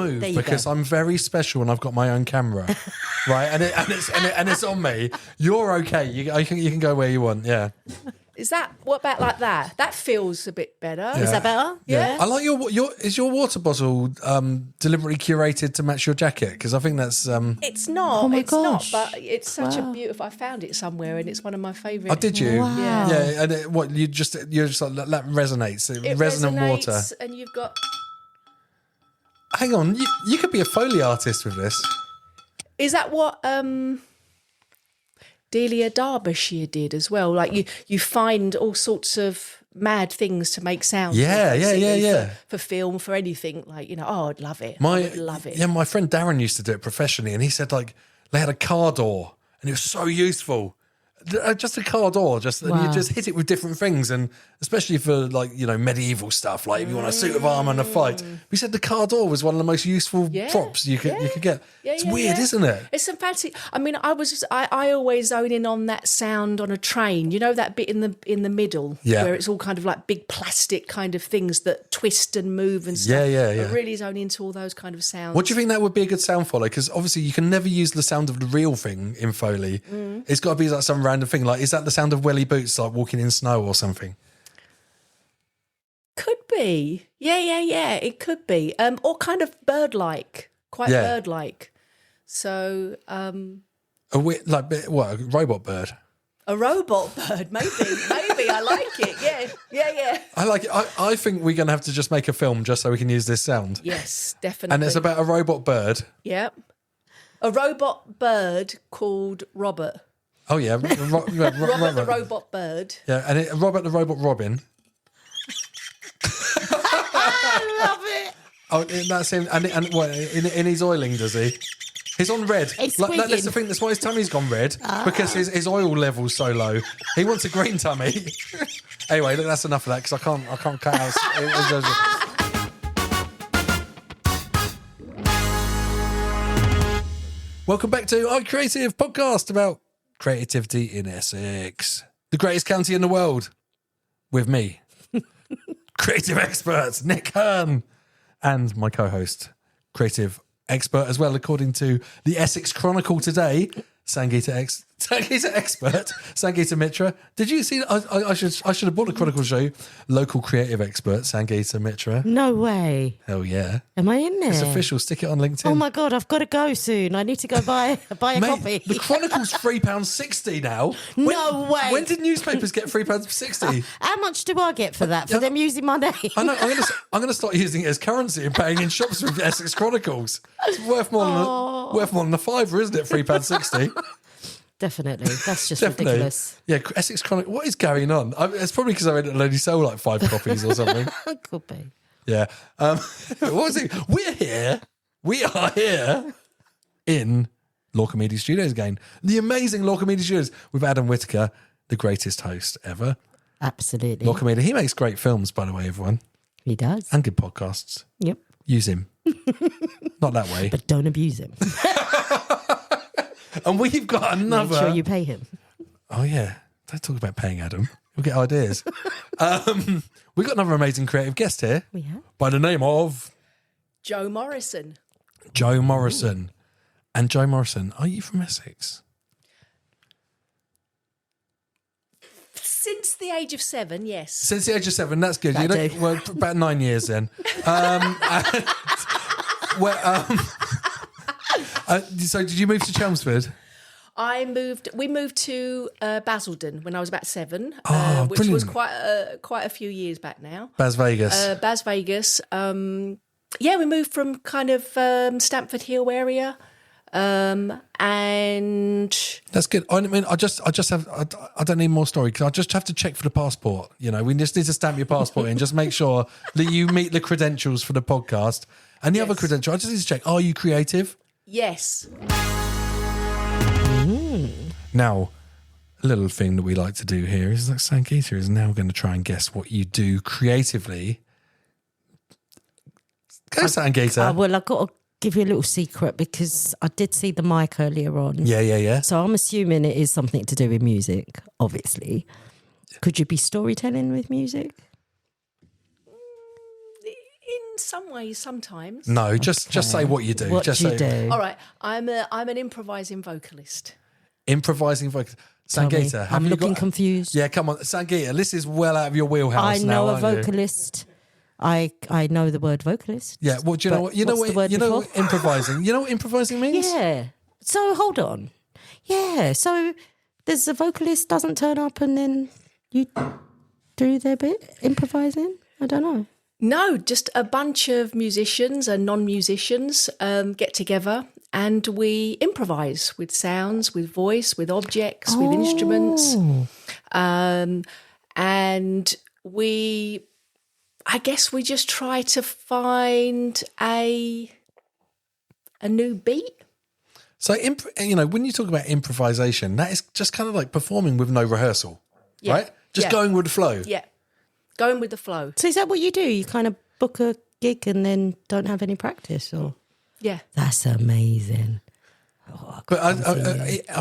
move There you because go. I'm very special and I've got my own camera, right? And it's on me. You're okay. You can go where you want. Yeah. What about like that? That feels a bit better. Yeah. Is that better? Yeah. I like is your water bottle deliberately curated to match your jacket? Because I think that's It's not. Oh my it's gosh. not. But it's such a Wow. beautiful. I found it somewhere, and it's one of my favourite. Oh, did you? Wow. Yeah. And you're just like that resonates. It Resonant resonates, water. and you've got. Hang on, you could be a Foley artist with this. Is that what Delia Derbyshire did as well? Like you find all sorts of mad things to make sounds. with, Yeah. basically, For film, for anything, like I'd love it. I would love it. Yeah, my friend Darren used to do it professionally, and he said like they had a car door, and it was so useful. Just a car door, and you just hit it with different things, and especially for like medieval stuff, like if you want a suit of armour and a fight. We said the car door was one of the most useful props you could get. It's weird, isn't it? It's some fancy. I mean, I always zone in on that sound on a train. You know that bit in the middle, where it's all kind of like big plastic kind of things that twist and move and stuff. Yeah. I really zone into all those kind of sounds. What do you think that would be a good sound follow? Because obviously you can never use the sound of the real thing in Foley. It's got to be like some random thing. Like, is that the sound of welly boots, like walking in snow or something? Could be. Yeah. It could be. Or kind of bird-like, quite bird-like. So, A robot bird? a robot bird, maybe. I like it. Yeah. I like it. I think we're going to have to just make a film just so we can use this sound. Yes, definitely. And it's about a robot bird. Yeah. A robot bird called Robert. Oh, yeah. Robert the robot bird. Yeah, and Robert the Robot Robin. I love it. Oh, that's him. And what, in his oiling, does he? He's on red. He's That's the squeaking. thing. That's why his tummy's gone red, because his oil level's so low. He wants a green tummy. Anyway, look, that's enough of that because I can't cut out. Welcome back to our creative podcast about creativity in Essex, the greatest county in the world, with me, creative expert Nick Hearn, and my co-host, creative expert as well, according to the Essex Chronicle today, Sangita expert, Sangita Mittra. Did you see? I should have bought a Chronicle show. Local creative expert Sangita Mittra. No way. Hell yeah! Am I in there? It's official. Stick it on LinkedIn. Oh my God, I've got to go soon. I need to go buy a Mate, copy. the Chronicle's £3.60 now. No way. When did newspapers get £3.60? How much do I get for that? For them using my name? I know. I'm gonna start using it as currency and paying in shops with Essex Chronicles. It's worth more than a fiver, isn't it? £3.60. Definitely. That's just Definitely. ridiculous. Yeah, Essex Chronicle. What is going on? It's probably because I only sell like 5 copies or something. Could be. Yeah. What was it? We are here in Lorca Media Studios again. The amazing Lorca Media Studios with Adam Whitaker, the greatest host ever. Absolutely. Lorca Media. He makes great films, by the way, everyone. He does. And good podcasts. Yep. Use him. Not that way. But don't abuse him. And we've got another... Make sure you pay him. Oh, yeah. Don't talk about paying Adam. You'll get ideas. We've got another amazing creative guest here. We have. By the name of... Joe Morrison. Joe Morrison. And Joe Morrison, are you from Essex? Since the age of 7, yes. Since the age of 7, that's good. That do. Well, about 9 years then. So did you move to Chelmsford? We moved to Basildon when I was about 7, Oh, which was brilliant. quite a few years back now. Bas Vegas. Bas Vegas. We moved from kind of Stamford Hill area. And That's good. I mean, I don't need more story because I just have to check for the passport. You know, we just need to stamp your passport in, just make sure that you meet the credentials for the podcast. And the other credential, I just need to check, are you creative? yes. Now, a little thing that we like to do here is that Sangita is now going to try and guess what you do creatively. Go, Sangita. Well, I've got to give you a little secret because I did see the mic earlier on. Yeah. So I'm assuming it is something to do with music, obviously. Could you be storytelling with music? In some ways sometimes. No, just say what you do. What just do you say, do? All right, I'm an improvising vocalist. Improvising vocalist. Sangita, I'm looking confused. Yeah, come on, Sangita. This is well out of your wheelhouse. I know now, a vocalist. I know the word vocalist. Yeah. Well, do you know what? You know what? You know what improvising. You know what improvising means? Yeah. So hold on. Yeah. So there's a vocalist doesn't turn up and then you do their bit improvising. I don't know. No, just a bunch of musicians and non-musicians get together and we improvise with sounds, with voice, with objects, with instruments. And I guess we just try to find a new beat. So, when you talk about improvisation, that is just kind of like performing with no rehearsal, right? Just going with the flow. Yeah, going with the flow. So is that what you do? You kind of book a gig and then don't have any practice, or? Yeah, That's amazing. But I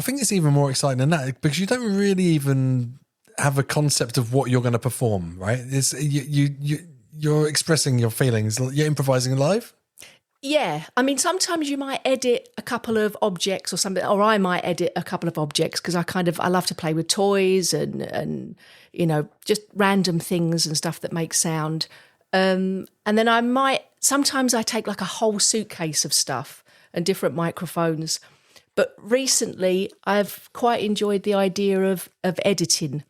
think it's even more exciting than that because you don't really even have a concept of what you're going to perform, right? It's you're expressing your feelings. You're improvising live. Yeah, I mean, sometimes you might edit a couple of objects or something, or I might edit a couple of objects because I love to play with toys and just random things and stuff that make sound. And then sometimes I take like a whole suitcase of stuff and different microphones. But recently I've quite enjoyed the idea of editing.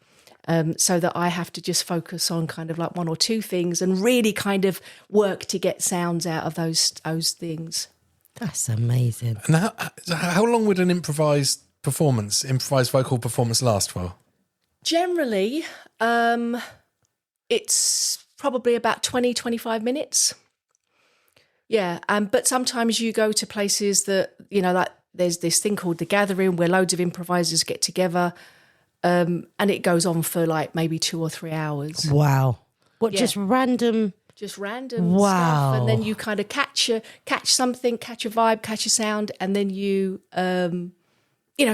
So that I have to just focus on kind of like one or two things and really kind of work to get sounds out of those things. That's amazing. And how long would an improvised vocal performance last for? Generally, it's probably about 20, 25 minutes. Yeah, but sometimes you go to places that, like there's this thing called The Gathering where loads of improvisers get together. And it goes on for like maybe 2 or 3 hours. Wow. What, Yeah. just random? Just random Wow. stuff. And then you kind of catch something, catch a vibe, catch a sound. And then you,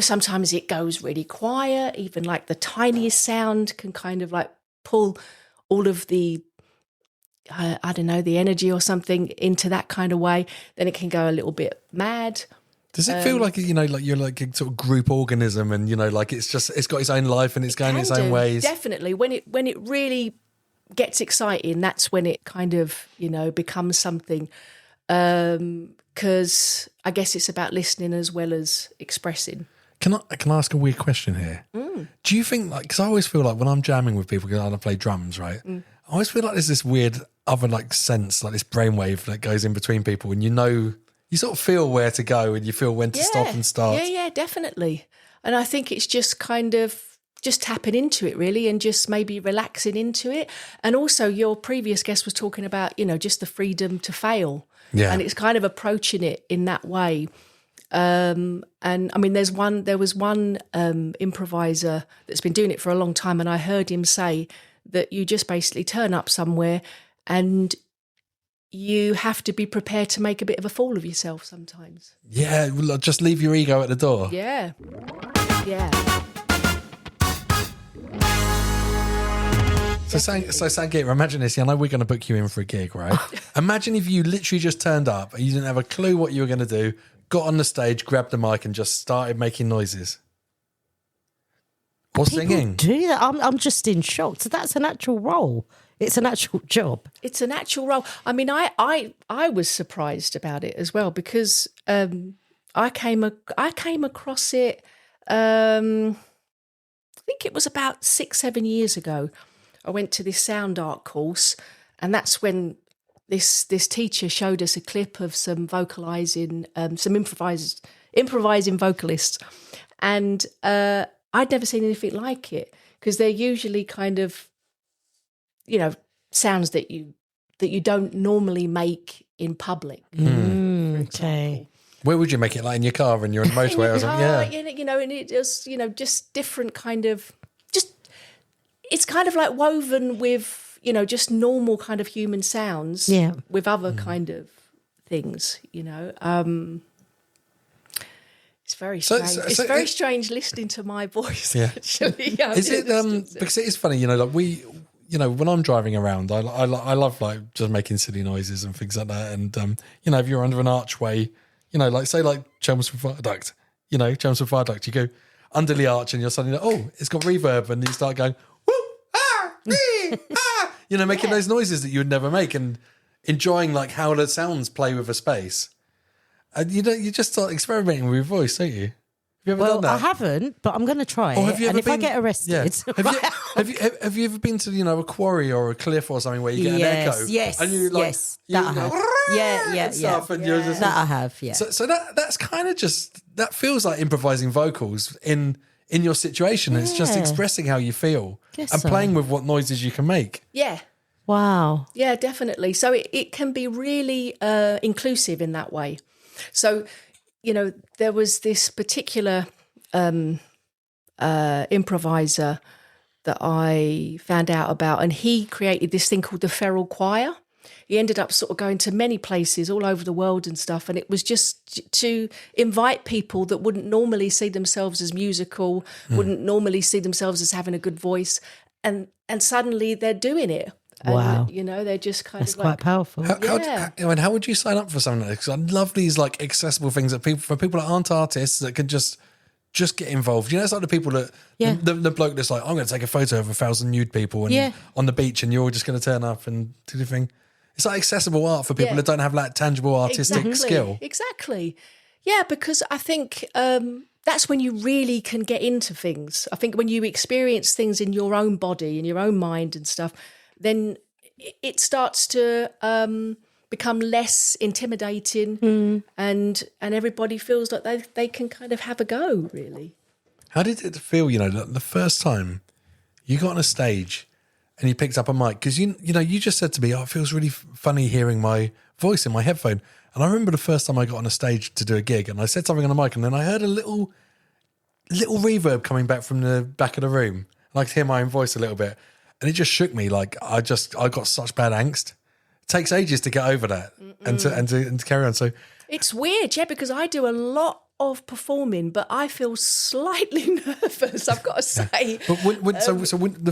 sometimes it goes really quiet. Even like the tiniest sound can kind of like pull all of the, the energy or something into that kind of way. Then it can go a little bit mad. Does it feel like like you're like a sort of group organism, and like it's got its own life and it's going its own ways? Definitely, when it really gets exciting, that's when it kind of becomes something. Because I guess it's about listening as well as expressing. Can I ask a weird question here? Do you think because I always feel like when I'm jamming with people, because I play drums, right? I always feel like there's this weird other like sense, like this brainwave that goes in between people, and you sort of feel where to go and you feel when to stop and start. Yeah, definitely. And I think it's just kind of just tapping into it really and just maybe relaxing into it. And also your previous guest was talking about, just the freedom to fail. Yeah. And it's kind of approaching it in that way. And I mean, there was one improviser that's been doing it for a long time, and I heard him say that you just basically turn up somewhere and you have to be prepared to make a bit of a fool of yourself sometimes. Yeah, just leave your ego at the door. Yeah. So Sangita, imagine this. I know we're going to book you in for a gig, right? Imagine if you literally just turned up and you didn't have a clue what you were going to do, got on the stage, grabbed the mic and just started making noises. Or singing. People do that. I'm just in shock. So that's an actual role. It's an actual job. It's an actual role. I mean, I was surprised about it as well because I came across it. I think it was about 6-7 years ago. I went to this sound art course, and that's when this teacher showed us a clip of some vocalizing, some improvising vocalists, and I'd never seen anything like it because they're usually kind of sounds that you don't normally make in public. Okay. Where would you make it? Like in your car when you're on the motorway or something? Yeah. And it was, just different kind of, it's kind of like woven with, just normal kind of human sounds with other kind of things, It's very strange. It's very strange listening to my voice. Yeah. Actually, Is it because it is funny, like we, when I'm driving around, I love like just making silly noises and things like that. And if you're under an archway, like say like Chelmsford Viaduct, Chelmsford Viaduct, you go under the arch and you're suddenly like, oh, it's got reverb, and you start going, woo, ah, wee, ah, making those noises that you would never make, and enjoying like how the sounds play with a space. And you just start experimenting with your voice, don't you? Have you ever done that? I haven't, but I'm going to try it. And if I get arrested... Yeah. Have you ever been to, a quarry or a cliff or something where you get an echo? Yes, and you like, yes. That I have. Yeah. You're just, that I have, yeah. So that's kind of just... That feels like improvising vocals in your situation. Yeah. It's just expressing how you feel and playing with what noises you can make. Yeah. Wow. Yeah, definitely. So it can be really inclusive in that way. So... there was this particular improviser that I found out about, and he created this thing called the feral choir. He ended up sort of going to many places all over the world and stuff, and it was just to invite people that wouldn't normally see themselves as musical, wouldn't normally see themselves as having a good voice, and suddenly they're doing it. Wow. And, they're just kind That's of like... quite powerful. How would you sign up for something like this? Because I love these like accessible things that for people that aren't artists that can just get involved. It's like the people that... Yeah. The bloke that's like, I'm going to take a photo of 1,000 nude people and on the beach, and you're all just going to turn up and do the thing. It's like accessible art for people that don't have that tangible artistic skill. Exactly. Yeah, because I think... that's when you really can get into things. I think when you experience things in your own body, in your own mind and stuff, then it starts to become less intimidating, and everybody feels like they can kind of have a go, really. How did it feel, the first time you got on a stage and you picked up a mic? Because, you just said to me, it feels really funny hearing my voice in my headphone. And I remember the first time I got on a stage to do a gig and I said something on the mic, and then I heard a little reverb coming back from the back of the room. And I could hear my own voice a little bit. And it just shook me. Like I got such bad angst. It takes ages to get over that and to carry on. So it's weird, because I do a lot of performing, but I feel slightly nervous, I've got to say. But when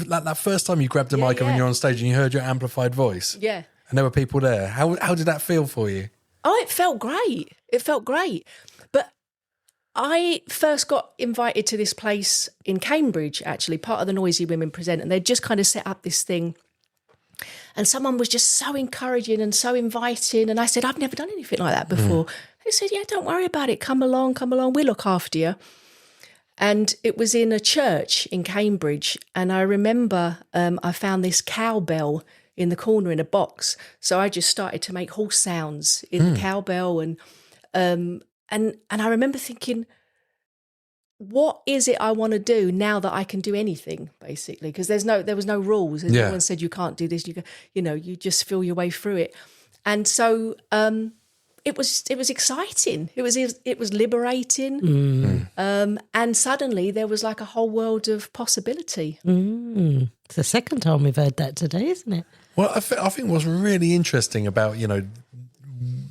that first time you grabbed a mic and you're on stage and you heard your amplified voice, and there were people there, how did that feel for you? Oh, it felt great. But I first got invited to this place in Cambridge, actually, part of the Noisy Women Present, and they'd just kind of set up this thing. And someone was just so encouraging and so inviting. And I said, I've never done anything like that before. They said, yeah, don't worry about it. Come along. We'll look after you. And it was in a church in Cambridge. And I remember I found this cowbell in the corner in a box. So I just started to make horse sounds in the cowbell. And I remember thinking, what is it I want to do now that I can do anything, basically? Because there was no rules. No one said you can't do this. You just feel your way through it. And so it was exciting. It was liberating. And suddenly there was like a whole world of possibility. It's the second time we've heard that today, isn't it? Well, I think what's really interesting about,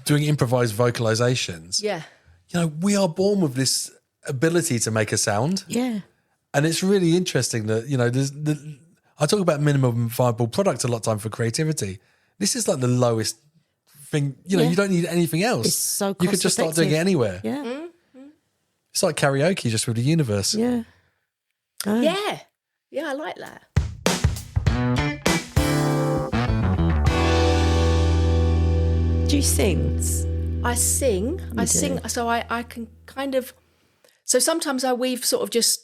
doing improvised vocalizations. Yeah. We are born with this ability to make a sound. Yeah. And it's really interesting that, I talk about minimum viable product a lot of time for creativity. This is like the lowest thing, you don't need anything else. It's so you could just start doing it anywhere. Yeah. It's like karaoke just with the universe. Yeah. Oh. Yeah. Yeah, I like that. Do you sing? I sing. So I can kind of... So sometimes I weave sort of just,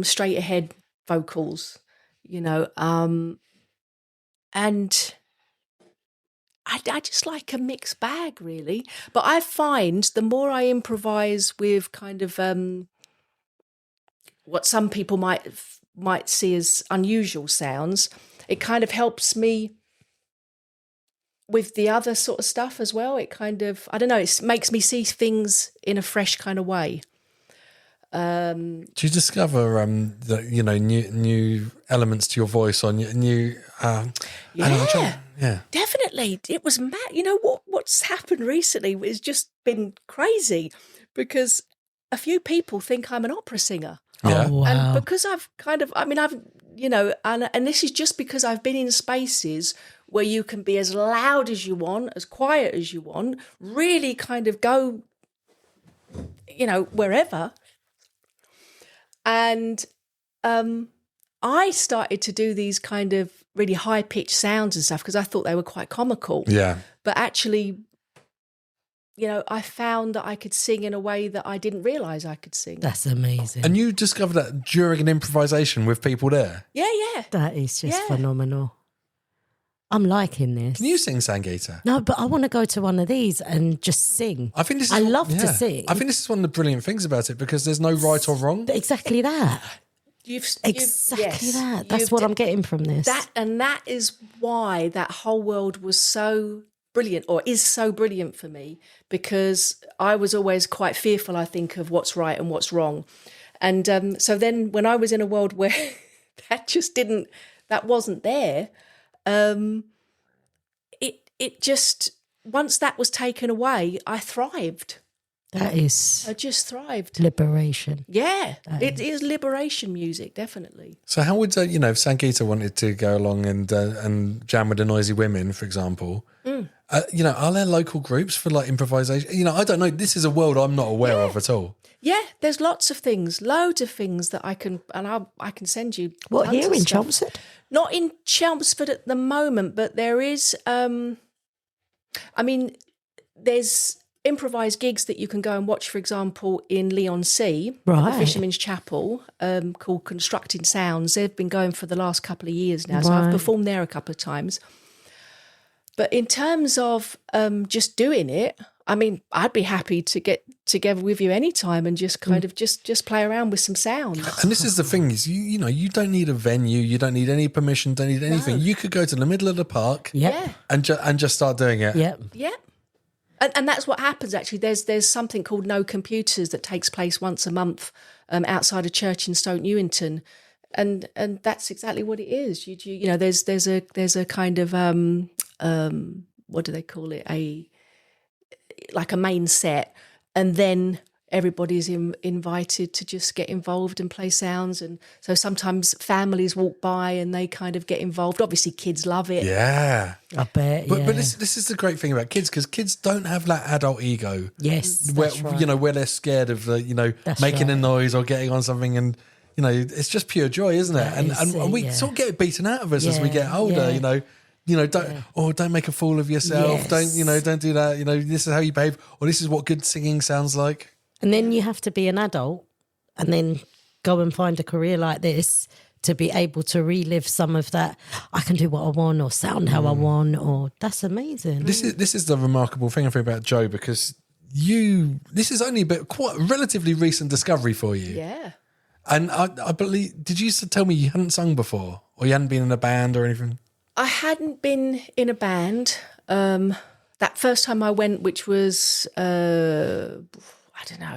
straight ahead vocals, and I just like a mixed bag, really. But I find the more I improvise with kind of what some people might see as unusual sounds, it kind of helps me with the other sort of stuff as well. It kind of, I don't know, it makes me see things in a fresh kind of way. Do you discover new elements to your voice or new yeah, definitely. It was mad. What's happened recently has just been crazy, because a few people think I'm an opera singer. Yeah. Oh, wow. And because I've and this is just because I've been in spaces where you can be as loud as you want, as quiet as you want, really kind of go, wherever. And I started to do these kind of really high-pitched sounds and stuff because I thought they were quite comical. Yeah. But actually, I found that I could sing in a way that I didn't realise I could sing. That's amazing. And you discovered that during an improvisation with people there? Yeah. That is just phenomenal. I'm liking this. Can you sing, Sangita? No, but I want to go to one of these and just sing. I think this is I love to sing. I think this is one of the brilliant things about it because there's no right or wrong. Exactly that. Exactly that. That's what I'm getting from this. That is why that whole world was so brilliant, or is so brilliant for me, because I was always quite fearful, I think, of what's right and what's wrong. And so then when I was in a world where that wasn't there, it just, once that was taken away, I thrived. I just thrived. Liberation. Yeah, it is liberation music, definitely. So how would, if Sangita wanted to go along and jam with the Noisy Women, for example, are there local groups for like improvisation? I don't know. This is a world I'm not aware of at all. Yeah, there's loads of things that I can, and I can send you. What, here in Chelmsford? Not in Chelmsford at the moment, but there is, there's improvised gigs that you can go and watch, for example, in Leigh-on-Sea, the Fisherman's Chapel, called Constructing Sounds. They've been going for the last couple of years now, so I've performed there a couple of times. But in terms of just doing it, I'd be happy to get together with you anytime and just kind of just play around with some sounds. And this is the thing is, you don't need a venue, you don't need any permission, don't need anything. No. You could go to the middle of the park and just start doing it. Yep. Yeah. And that's what happens, actually. There's something called No Computers that takes place once a month outside a church in Stoke Newington. And that's exactly what it is. There's a kind of, what do they call it? Like a main set. And then everybody's invited to just get involved and play sounds. And so sometimes families walk by and they kind of get involved. Obviously, kids love it. Yeah. I bet, But this is the great thing about kids, because kids don't have that adult ego. Yes, where, that's right. Where they're scared of, making a noise or getting on something. And, it's just pure joy, isn't it? And we sort of get it beaten out of us as we get older, don't make a fool of yourself. Yes. Don't do that. This is how you behave, or this is what good singing sounds like. And then you have to be an adult and then go and find a career like this to be able to relive some of that. I can do what I want or sound how I want, or that's amazing. This is the remarkable thing I think about Joe, because this is only quite a relatively recent discovery for you. Yeah. And I believe, did you tell me you hadn't sung before, or you hadn't been in a band or anything? I hadn't been in a band. That first time I went, which was,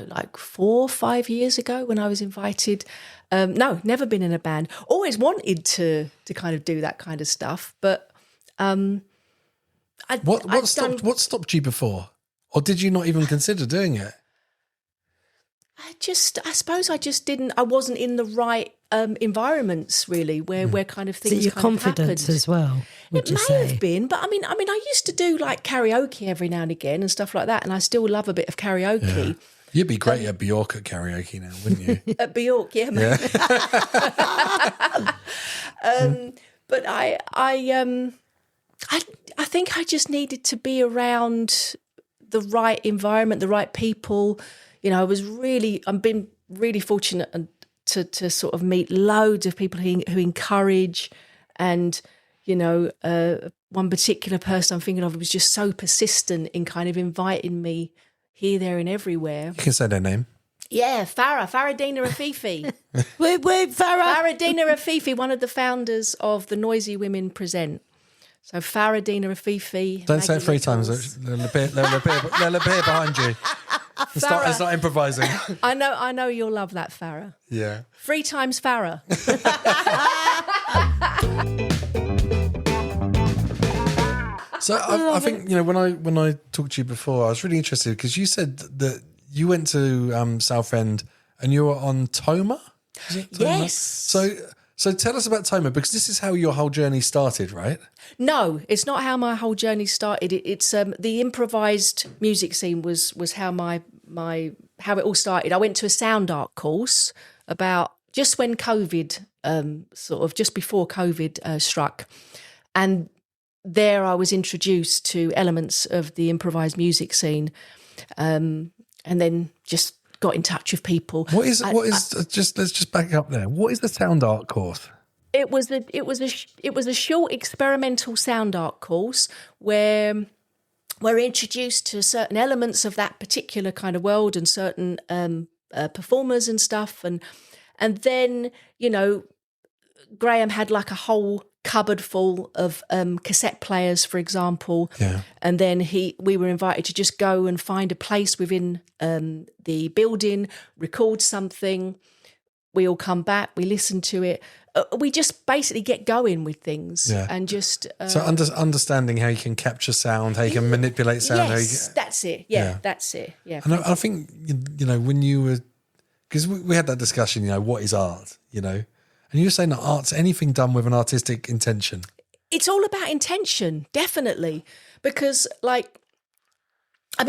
like 4 or 5 years ago when I was invited. No, never been in a band. Always wanted to kind of do that kind of stuff. But what stopped you before? Or did you not even consider doing it? I suppose I just didn't. I wasn't in the right environments really, where kind of things. So your kind of confidence happened. As well. It may have been, but I mean, I used to do like karaoke every now and again and stuff like that, and I still love a bit of karaoke. Yeah. You'd be great at Bjork at karaoke now, wouldn't you? At Bjork, yeah. But I think I just needed to be around the right environment, the right people. I've been really fortunate to sort of meet loads of people who encourage, and one particular person I'm thinking of was just so persistent in kind of inviting me here, there, and everywhere. You can say their name. Yeah, Faradina Afifi. Wait, Farah. Faradina Afifi, one of the founders of the Noisy Women Present. So Faradina Afifi. Don't say it 3 times. They'll appear behind you. It's not improvising. I know you'll love that, Farah. Yeah. 3 times Farah. So I think when I talked to you before, I was really interested because you said that you went to Southend and you were on TOMA. Is it TOMA? Yes. So tell us about TOMA, because this is how your whole journey started, right? No, it's not how my whole journey started. It's the improvised music scene was how my how it all started. I went to a sound art course about just when COVID, sort of just before COVID struck, and there I was introduced to elements of the improvised music scene, and then just got in touch with people. Let's just back up there. What is the sound art course? It was a short experimental sound art course where we're introduced to certain elements of that particular kind of world and certain performers and stuff, and then Graham had like a whole cupboard full of cassette players, for example. Yeah. And then we were invited to just go and find a place within the building, record something. We all come back, we listen to it. We just basically get going with things and just... so understanding how you can capture sound, how you can manipulate sound. Yes, that's it. Yeah, that's it. Yeah. And I think, when you were... Because we had that discussion, what is art, And you were saying that art's anything done with an artistic intention. It's all about intention, definitely. Because,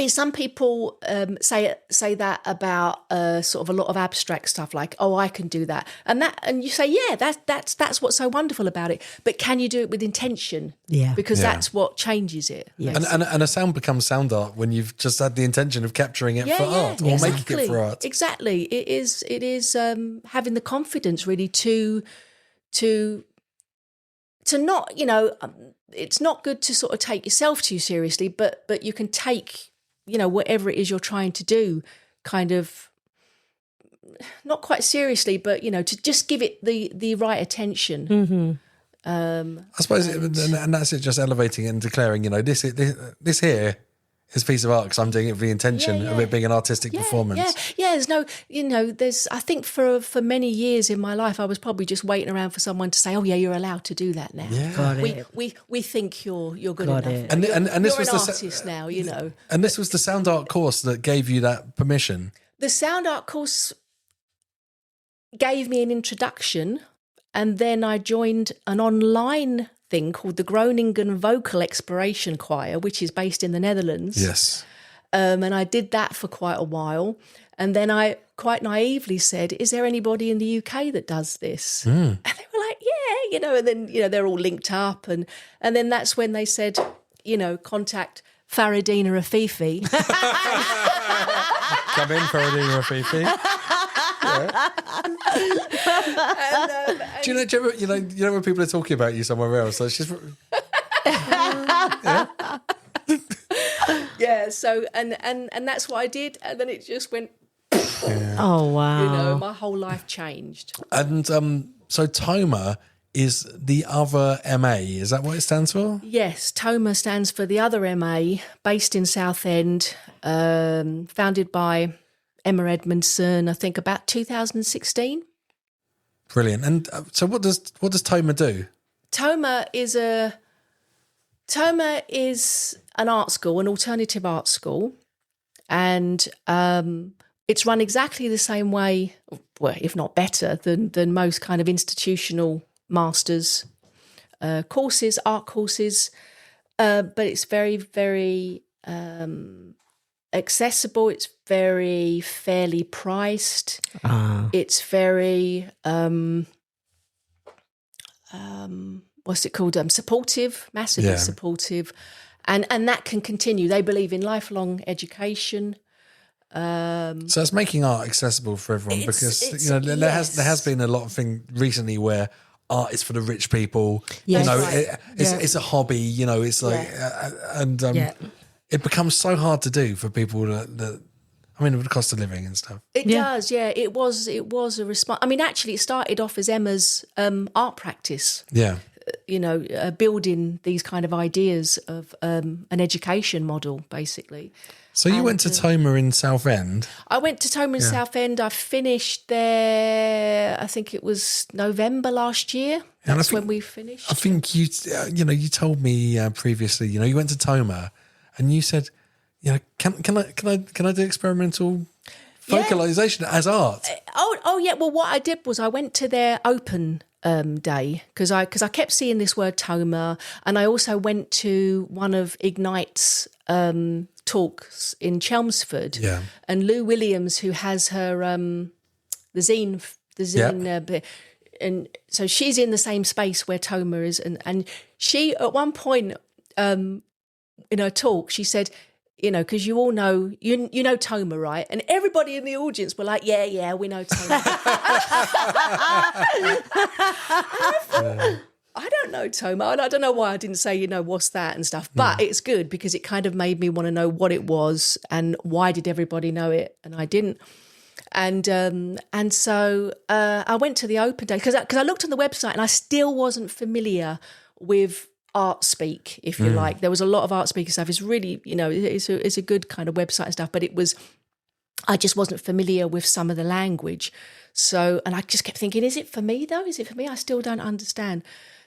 some people say that about sort of a lot of abstract stuff, like, oh, I can do that. And you say, yeah, that's what's so wonderful about it. But can you do it with intention? Yeah. Because that's what changes it. Yeah. And a sound becomes sound art when you've just had the intention of capturing it for art or making it for art. Exactly. It is having the confidence really to not, it's not good to sort of take yourself too seriously, but you can take, whatever it is you're trying to do, kind of not quite seriously, but, to just give it the right attention. Mm-hmm. I suppose, and that's it, just elevating it and declaring, this here is a piece of art because I'm doing it with the intention of it being an artistic performance. Yeah, there's no, I think for many years in my life, I was probably just waiting around for someone to say, oh yeah, you're allowed to do that now. Yeah. Got it. We think you're good Got enough. it. And this you're was an the artist now, And this was the sound art course that gave you that permission. The sound art course gave me an introduction, and then I joined an online thing called the Groningen Vocal Exploration Choir, which is based in the Netherlands. Yes. And I did that for quite a while. And then I quite naively said, is there anybody in the UK that does this? And they were like, yeah, and then, they're all linked up. And then that's when they said, contact Faradina Afifi. Come in, Faradina Afifi. Do you know when people are talking about you somewhere else? So she's so and that's what I did, and then it just went. Oh wow! My whole life changed. And so TOMA is the other MA. Is that what it stands for? Yes, TOMA stands for the other MA, based in Southend, founded by Emma Edmonson, I think about 2016. Brilliant. And so what does TOMA do? TOMA is an art school, an alternative art school, and it's run exactly the same way, well, if not better, than most kind of institutional masters courses, art courses, but it's very, very accessible. It's very fairly priced. It's very what's it called? Supportive, massively supportive, and that can continue. They believe in lifelong education. So it's making art accessible for everyone, because there has been a lot of thing recently where art is for the rich people. Yes. It's a hobby. It's like it becomes so hard to do for people with the cost of living and stuff. It does, yeah. It was a response. Actually, it started off as Emma's art practice. Yeah. Building these kind of ideas of an education model, basically. So you went to TOMA in Southend? I went to TOMA in Southend. I finished there, I think it was November last year. That's when we finished. I think you told me previously, you went to TOMA and you said, can I do experimental vocalization as art? Oh yeah. Well, what I did was I went to their open day because I kept seeing this word TOMA, and I also went to one of Ignite's talks in Chelmsford. Yeah. And Lou Williams, who has her the zine bit, and so she's in the same space where TOMA is, and she at one point in her talk she said, because you all know, you know TOMA, right? And everybody in the audience were like, yeah, we know TOMA. I don't know TOMA. And I don't know why I didn't say, what's that and stuff. But it's good because it kind of made me want to know what it was and why did everybody know it and I didn't. And so I went to the open day because I looked on the website and I still wasn't familiar with art speak, if you like. There was a lot of art speaker stuff. It's really, it's a good kind of website and stuff, but I just wasn't familiar with some of the language. So, and I just kept thinking, is it for me though? Is it for me? I still don't understand.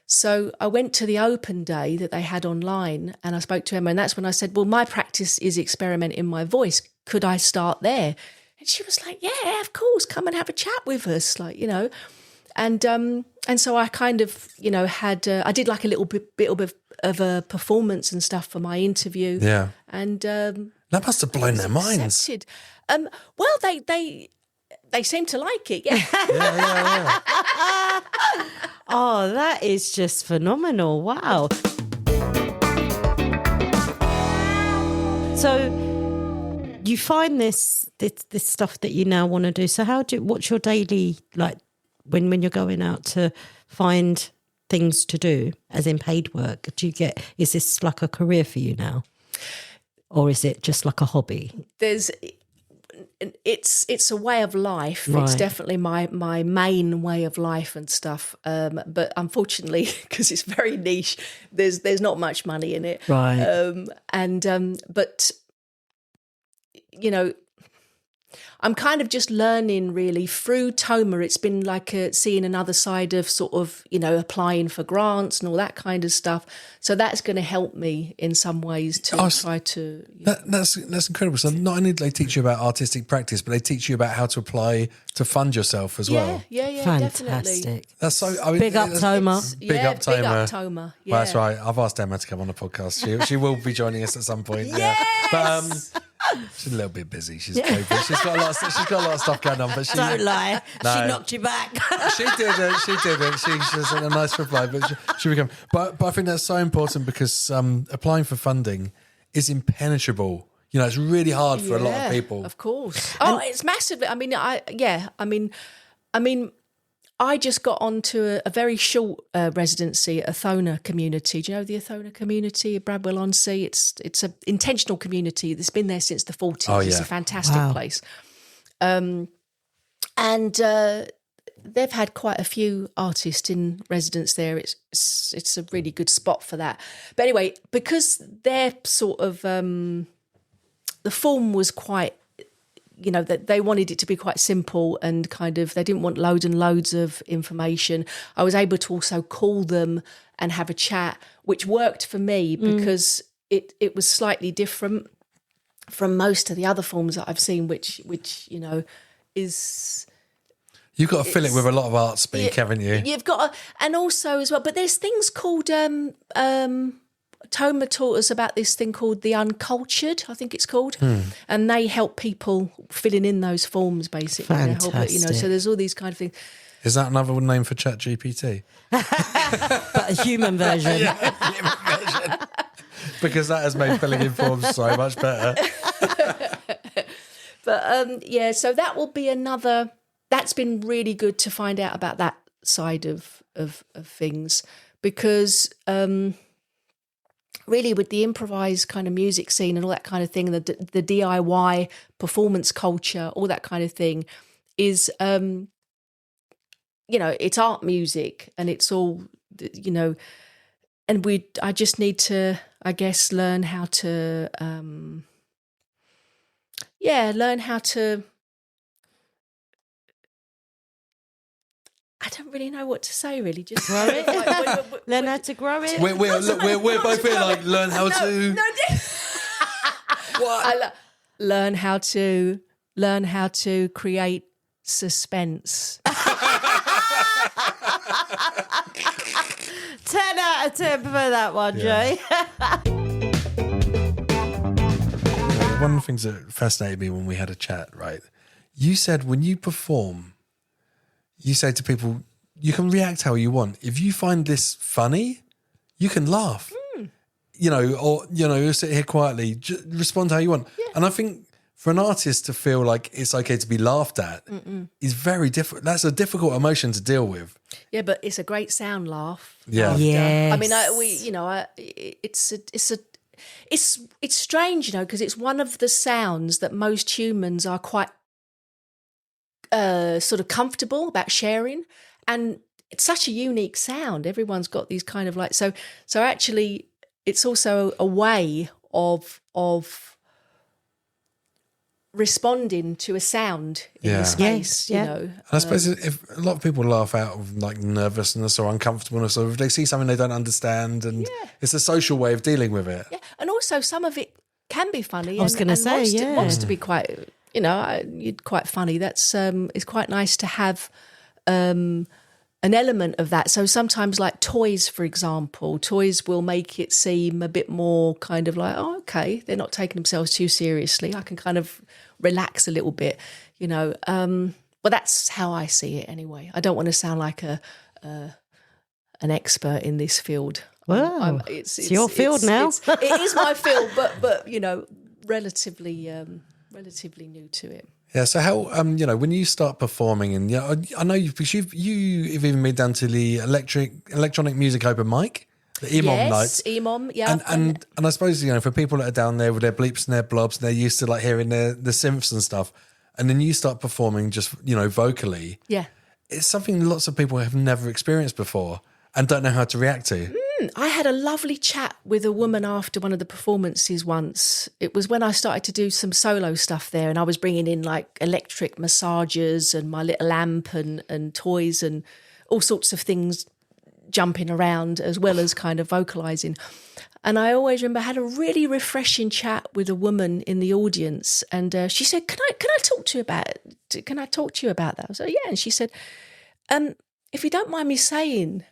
So I went to the open day that they had online and I spoke to Emma, and that's when I said, well, my practice is experimenting my voice. Could I start there? And she was like, yeah, of course, come and have a chat with us, And so I kind of, had I did like a little bit of a performance and stuff for my interview. Yeah. And that must have blown their minds. Well, they seem to like it. Yeah. Yeah. Oh, that is just phenomenal. Wow. So you find this stuff that you now want to do. So what's your daily, like, when you're going out to find things to do, as in paid work, is this like a career for you now? Or is it just like a hobby? It's a way of life. Right. It's definitely my main way of life and stuff. But unfortunately, because it's very niche, there's not much money in it. Right. But I'm kind of just learning really through TOMA. It's been like seeing another side of sort of, applying for grants and all that kind of stuff. So that's going to help me in some ways to try to... That's incredible. So not only do they teach you about artistic practice, but they teach you about how to apply to fund yourself as well. Yeah, Fantastic. definitely. That's so... Big up TOMA. Big up TOMA. Big up TOMA, yeah. Well, that's right. I've asked Emma to come on the podcast. She will be joining us at some point. Yes! Yeah. But she's a little bit busy. She's COVID. She's got a lot of stuff going on. But Don't lie. No. She knocked you back. She didn't. She sent a nice reply, but she became. But I think that's so important because applying for funding is impenetrable. It's really hard for a lot of people. Of course. Oh, it's massively. I just got onto a very short residency at Athona community. Do you know the Athona community, Bradwell-on-Sea? It's an intentional community that's been there since the 40s. Oh, yeah. It's a fantastic place. And they've had quite a few artists in residence there. It's a really good spot for that. But anyway, because they're sort of the form was quite, that they wanted it to be quite simple and kind of, they didn't want loads and loads of information. I was able to also call them and have a chat, which worked for me because it was slightly different from most of the other forms that I've seen, which is... You've got to fill it with a lot of art speak, haven't you? You've got to, and also as well, but there's things called... TOMA taught us about this thing called the uncultured, I think it's called, and they help people filling in those forms basically. Fantastic. So there's all these kind of things. Is that another name for ChatGPT? But a human version. Human version. Because that has made filling in forms so much better. But so that will be another. That's been really good to find out about that side of things because. Really, with the improvised kind of music scene and all that kind of thing, the DIY performance culture, all that kind of thing, is it's art music and it's all and I just need to, I guess, learn how to I don't really know what to say, really. Just grow it. Learn how to grow it. We're both here like, learn how to... What? Learn how to create suspense. 10 out of 10 for that one, Jay. One of the things that fascinated me when we had a chat, right? You said when you perform, you say to people, you can react how you want. If you find this funny, you can laugh. You know, or, you know, sit here quietly, respond how you want. Yeah. And I think for an artist to feel like it's okay to be laughed at is very difficult. That's a difficult emotion to deal with. Yeah, but it's a great sound laugh. Yeah. Yes. I mean, it's strange, you know, because it's one of the sounds that most humans are quite sort of comfortable about sharing, and it's such a unique sound. Everyone's got these kind of like so actually. It's also a way of responding to a sound in the space, you know. And I suppose if a lot of people laugh out of like nervousness or uncomfortableness, or if they see something they don't understand, and it's a social way of dealing with it. Yeah, and also some of it can be funny. I was going to say, wants to be quite, you know, quite funny. That's it's quite nice to have an element of that. So sometimes like toys, for example, toys will make it seem a bit more kind of like, oh, okay, they're not taking themselves too seriously. I can kind of relax a little bit, you know. Well, that's how I see it anyway. I don't want to sound like an expert in this field. Wow, it's your field now. It is my field, but you know, relatively new to it. Yeah. So how you know, when you start performing, and I know because you've even been down to the electronic music open mic, the EMOM nights. Yes, EMOM. Yeah. And I suppose, you know, for people that are down there with their bleeps and their blobs, and they're used to like hearing the synths and stuff, and then you start performing just, you know, vocally. Yeah. It's something lots of people have never experienced before and don't know how to react to. I had a lovely chat with a woman after one of the performances once. It was when I started to do some solo stuff there, and I was bringing in like electric massagers and my little amp and toys and all sorts of things jumping around, as well as kind of vocalising. And I always remember I had a really refreshing chat with a woman in the audience, and she said, "Can I talk to you about it? Can I talk to you about that?" I said, "Yeah." And she said, "If you don't mind me saying,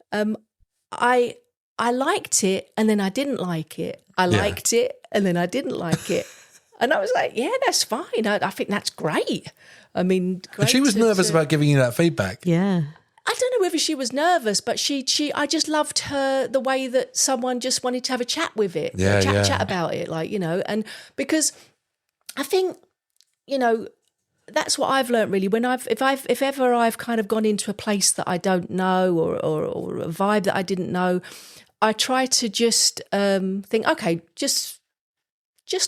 I liked it and then I didn't like it. I liked it and then I didn't like it." And I was like, "Yeah, that's fine. I think that's great." I mean, great. And she was nervous about giving you that feedback. Yeah. I don't know whether she was nervous, but I just loved the way that someone just wanted to have a chat with it, chat about it, like, you know, and because I think, you know, that's what I've learned really. When if ever I've kind of gone into a place that I don't know or a vibe that I didn't know, I try to just think, okay, just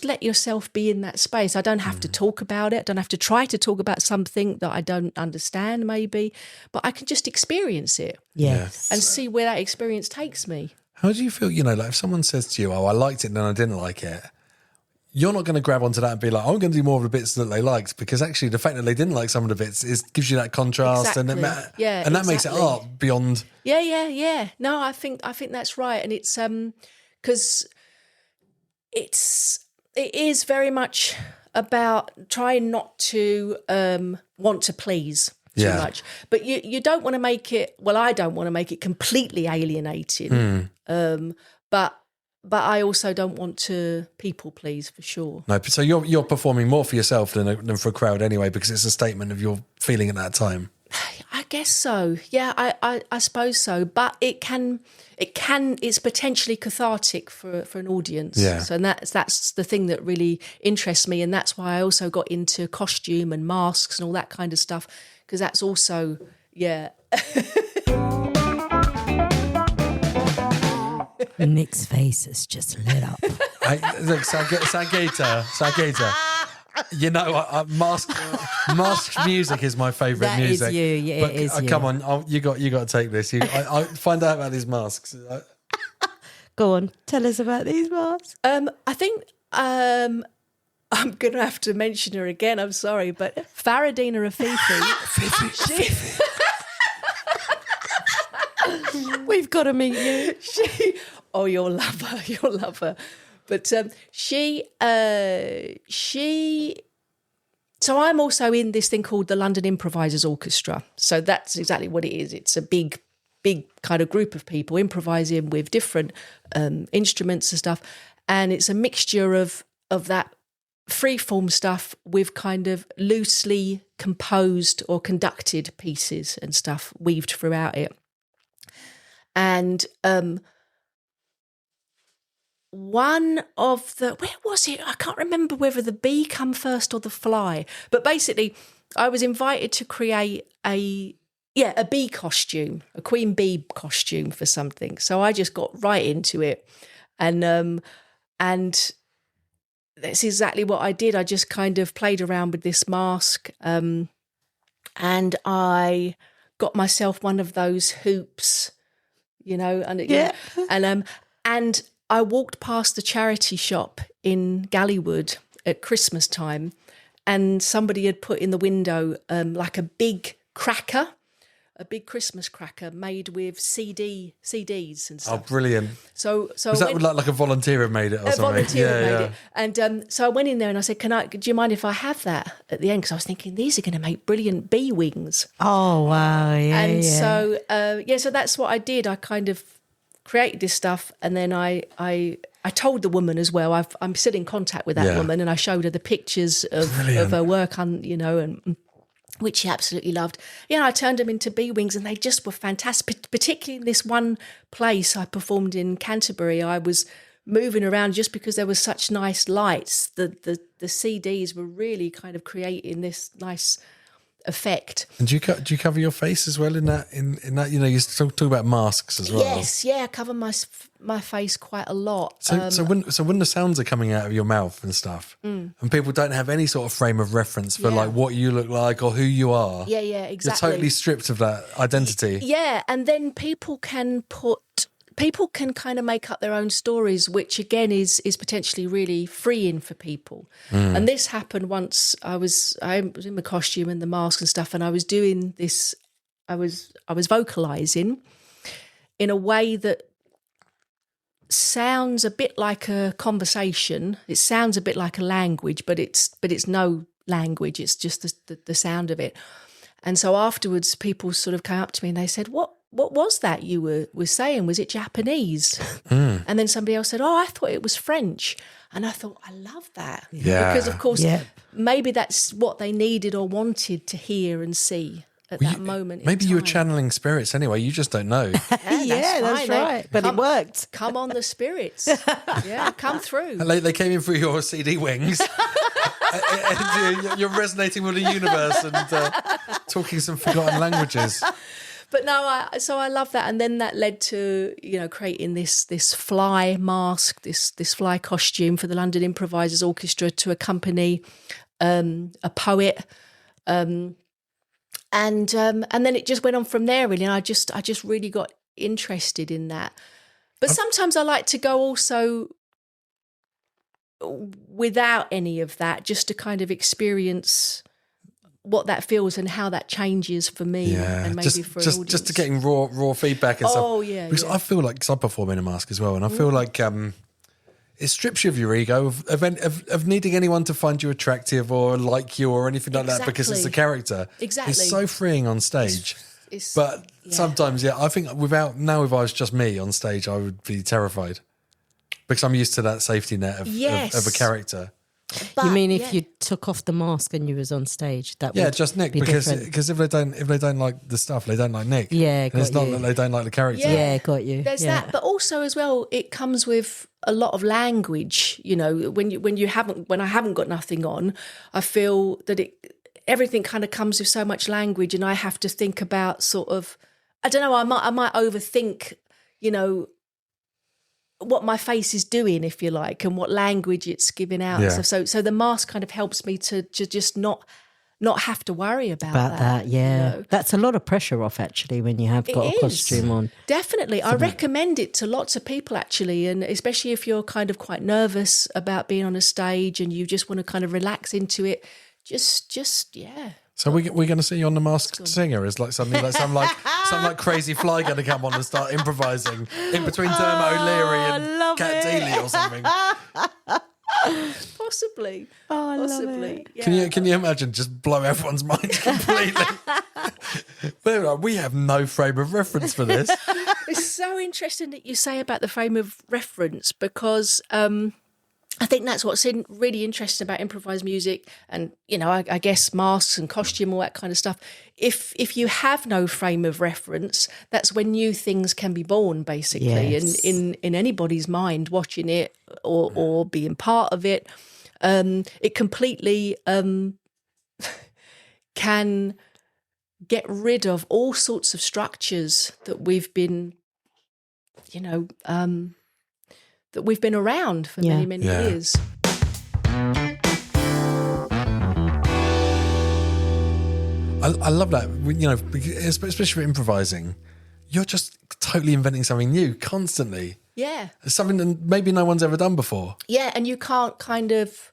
let yourself be in that space. I don't have to talk about it. I don't have to try to talk about something that I don't understand maybe, but I can just experience it. Yes. And see where that experience takes me. How do you feel, you know, like if someone says to you, "Oh, I liked it and then I didn't like it," you're not going to grab onto that and be like, "I'm going to do more of the bits that they liked," because actually the fact that they didn't like some of the bits gives you that contrast. Exactly. And that makes it art beyond. Yeah. No, I think that's right. And it's because it is very much about trying not to want to please too much. But you don't want to make it, well, I don't want to make it completely alienating. But I also don't want to people please, for sure. No, so you're performing more for yourself than for a crowd anyway, because it's a statement of your feeling at that time. I guess so. Yeah, I suppose so. But it's potentially cathartic for an audience. Yeah. So that's the thing that really interests me, and that's why I also got into costume and masks and all that kind of stuff, because that's also Nick's face is just lit up. Look, Sangita. You know, mask music is my favourite music. That is you. Yeah, but, it is you. Come on, you got to take this. I find out about these masks. Go on, tell us about these masks. I think I'm going to have to mention her again. I'm sorry, but Faradina Afifi. We've got to meet you. You'll love her. But she. So I'm also in this thing called the London Improvisers Orchestra. So that's exactly what it is. It's a big big kind of group of people improvising with different instruments and stuff. And it's a mixture of that free-form stuff with kind of loosely composed or conducted pieces and stuff weaved throughout it. And one of the, where was it? I can't remember whether the bee come first or the fly. But basically, I was invited to create a bee costume, a queen bee costume for something. So I just got right into it. And that's exactly what I did. I just kind of played around with this mask. And I got myself one of those hoops, and I walked past the charity shop in Gallywood at Christmas time, and somebody had put in the window like a big cracker, a big Christmas cracker made with CDs and stuff. Oh, brilliant! So was that like a volunteer had made it or something? Volunteer had made it, and so I went in there and I said, do you mind if I have that at the end? Because I was thinking these are going to make brilliant bee wings. Oh wow! Yeah, and so so that's what I did. I kind of created this stuff, and then I told the woman as well. I'm still in contact with that woman, and I showed her the pictures of her work, and which she absolutely loved. I turned them into bee wings, and they just were fantastic. Particularly in this one place I performed in Canterbury, I was moving around just because there was such nice lights. The CDs were really kind of creating this nice effect. And do you cover your face as well in that? In that, you talk about masks as well. Yes, I cover my face quite a lot. So when the sounds are coming out of your mouth and stuff, and people don't have any sort of frame of reference for like what you look like or who you are. Yeah, exactly. You're totally stripped of that identity. Yeah, and then people can kind of make up their own stories, which again is potentially really freeing for people. And this happened once. I was in the costume and the mask and stuff, and I was doing this. I was vocalizing in a way that sounds a bit like a conversation. It sounds a bit like a language, but it's no language. It's just the sound of it. And so afterwards, people sort of came up to me and they said, "What was that you were saying? Was it Japanese?" And then somebody else said, "Oh, I thought it was French." And I thought, I love that. Yeah. Because, of course, maybe that's what they needed or wanted to hear and see at that moment. Maybe you were channeling spirits anyway. You just don't know. That's right. But it worked. Come on, the spirits. Come through. And they came in through your CD wings. and you're resonating with the universe and talking some forgotten languages. But no, so I love that, and then that led to creating this fly mask, this fly costume for the London Improvisers Orchestra to accompany a poet, and then it just went on from there really, and I just really got interested in that. But sometimes I like to go also without any of that, just to kind of experience what that feels and how that changes for me and maybe for an audience. Just to getting raw feedback and stuff. Oh, yeah. Because I feel like, because I perform in a mask as well, and I feel like it strips you of your ego, of needing anyone to find you attractive or like you or anything like that because it's a character. Exactly. It's so freeing on stage. But sometimes, I think if I was just me on stage, I would be terrified because I'm used to that safety net of a character. But, you mean if you took off the mask and you was on stage? That would just Nick, be because different. if they don't like the stuff, they don't like Nick. Yeah, and got it's not you. that they don't like the character. Yeah, got you. There's that, but also as well, it comes with a lot of language. When I haven't got nothing on, I feel that everything kind of comes with so much language, and I have to think about sort of, I don't know, I might overthink, what my face is doing, if you like, and what language it's giving out. Yeah. So the mask kind of helps me to just not have to worry about that. Yeah. That's a lot of pressure off, actually, when you have got a costume on. Definitely. I recommend it to lots of people, actually, and especially if you're kind of quite nervous about being on a stage and you just want to kind of relax into it, just. So we're going to see you on The Masked Singer? Is like some crazy fly going to come on and start improvising in between Dermot O'Leary and Cat Dealey or something? Possibly. Oh, I love Possibly. it. Yeah. Can you imagine just blow everyone's mind completely? We have no frame of reference for this. It's so interesting that you say about the frame of reference, because I think that's what's really interesting about improvised music, and I guess masks and costume, all that kind of stuff. If you have no frame of reference, that's when new things can be born, basically, Yes. in anybody's mind watching it or being part of it. It completely can get rid of all sorts of structures that we've been, that we've been around for many years. I love that. Especially for improvising, you're just totally inventing something new constantly. Yeah. Something that maybe no one's ever done before. Yeah, and you can't kind of,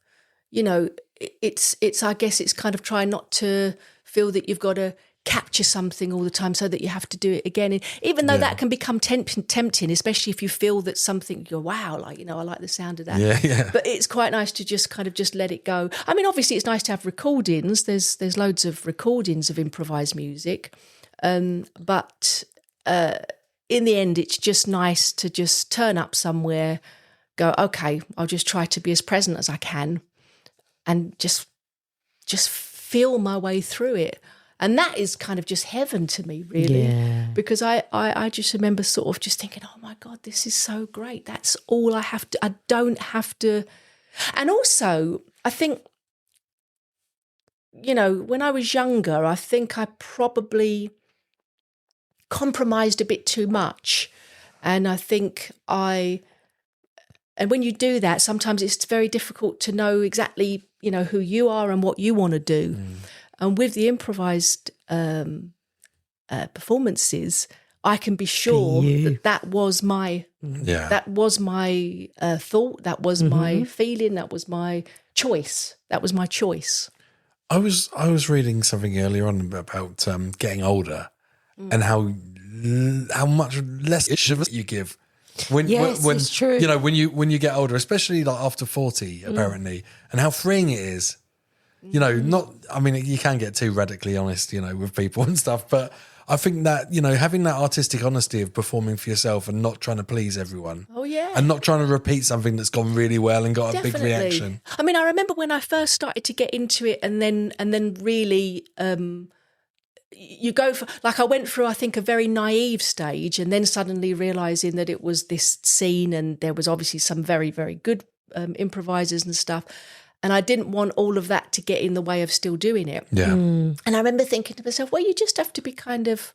it's I guess it's kind of trying not to feel that you've got to capture something all the time so that you have to do it again. And even though that can become tempting, especially if you feel that something, you go, wow, I like the sound of that. Yeah. But it's quite nice to just kind of just let it go. I mean, obviously it's nice to have recordings. There's loads of recordings of improvised music. But in the end, it's just nice to just turn up somewhere, go, okay, I'll just try to be as present as I can and just feel my way through it. And that is kind of just heaven to me, really, because I just remember sort of just thinking, oh my God, this is so great. That's all I have to, I don't have to. And also, I think, when I was younger, I think I probably compromised a bit too much. And I think and when you do that, sometimes it's very difficult to know exactly, who you are and what you want to do. And with the improvised performances, I can be sure that was my thought, that was my feeling, that was my choice. I was reading something earlier on about getting older and how much less you give. When it's true. When you get older, especially like after 40, apparently, and how freeing it is. You can get too radically honest, with people and stuff, but I think that, having that artistic honesty of performing for yourself and not trying to please everyone. Oh, yeah. And not trying to repeat something that's gone really well and got a big reaction. I mean, I remember when I first started to get into it and then really you go for, like I went through, I think, a very naive stage and then suddenly realising that it was this scene and there was obviously some very, very good improvisers and stuff. And I didn't want all of that to get in the way of still doing it. Yeah. And I remember thinking to myself, well, you just have to be kind of,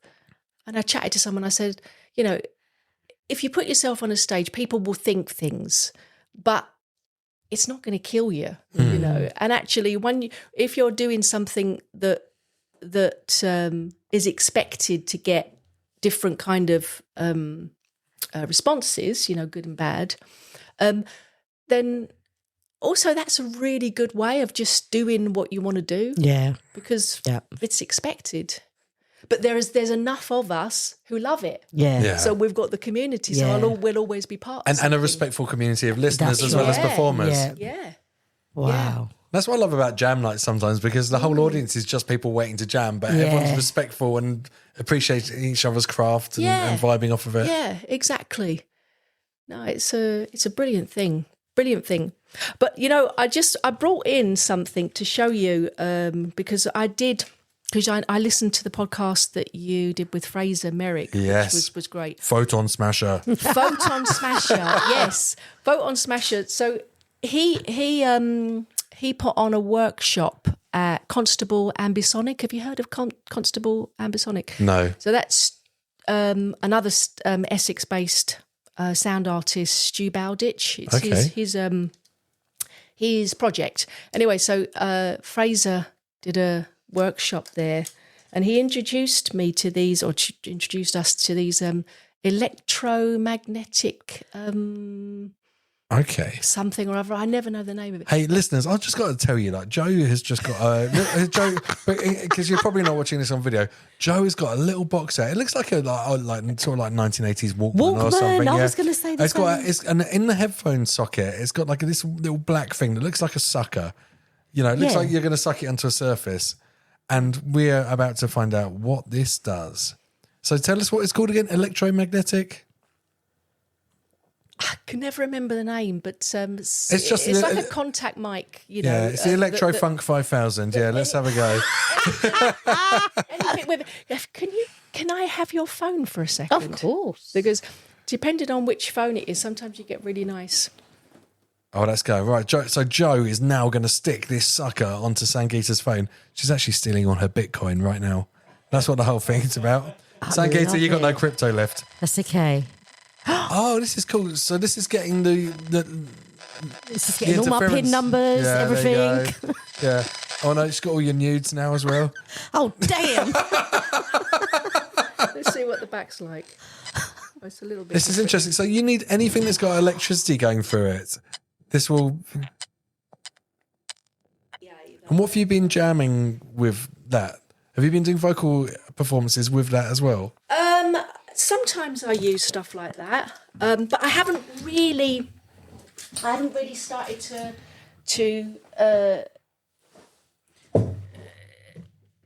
and I chatted to someone, I said, if you put yourself on a stage, people will think things, but it's not going to kill you, And actually, if you're doing something that is expected to get different kind of responses, good and bad, then also that's a really good way of just doing what you want to do. Yeah. Because it's expected. But there's enough of us who love it. Yeah. So we've got the community. So we'll always be part of and a respectful community of listeners as well as performers. Yeah. Wow. Yeah. That's what I love about jam nights sometimes, because the whole audience is just people waiting to jam, but everyone's respectful and appreciating each other's craft and vibing off of it. Yeah, exactly. No, it's a brilliant thing. Brilliant thing. But, I brought in something to show you because I listened to the podcast that you did with Fraser Merrick, which was great. Photon Smasher. Photon Smasher, yes. Photon Smasher. So he put on a workshop at Constable Ambisonic. Have you heard of Constable Ambisonic? No. So that's another Essex-based sound artist, Stu Bowditch. It's his project. Anyway, so Fraser did a workshop there, and he introduced me to these, or introduced us to these electromagnetic Okay. something or other. I never know the name of it. Hey, listeners, I've just got to tell you, like, Joe has just got Joe, because you're probably not watching this on video. Joe has got a little box set. It looks like a sort of like 1980s Walkman or something. I was going to say the same. And in the headphone socket, it's got like this little black thing that looks like a sucker. You know, it looks like you're going to suck it onto a surface. And we're about to find out what this does. So tell us what it's called again. Electromagnetic. I can never remember the name, but it's just like a contact mic, you know. Yeah, it's the Electro Funk 5000. Yeah, let's have a go. Can I have your phone for a second? Of course. Because depending on which phone it is, sometimes you get really nice. Oh, let's go. Right, Joe, so Joe is now going to stick this sucker onto Sangita's phone. She's actually stealing on her Bitcoin right now. That's what the whole thing is about. Sangita, you got no crypto left. That's okay. Oh, this is cool. So this is getting the This is getting all my PIN numbers, everything. There you go. Yeah. Oh no, it's got all your nudes now as well. Oh, damn. Let's see what the back's like. Oh, it's a little bit. This is interesting. So you need anything that's got electricity going through it. This will. And what have you been jamming with that? Have you been doing vocal performances with that as well? Sometimes I use stuff like that, but I haven't really started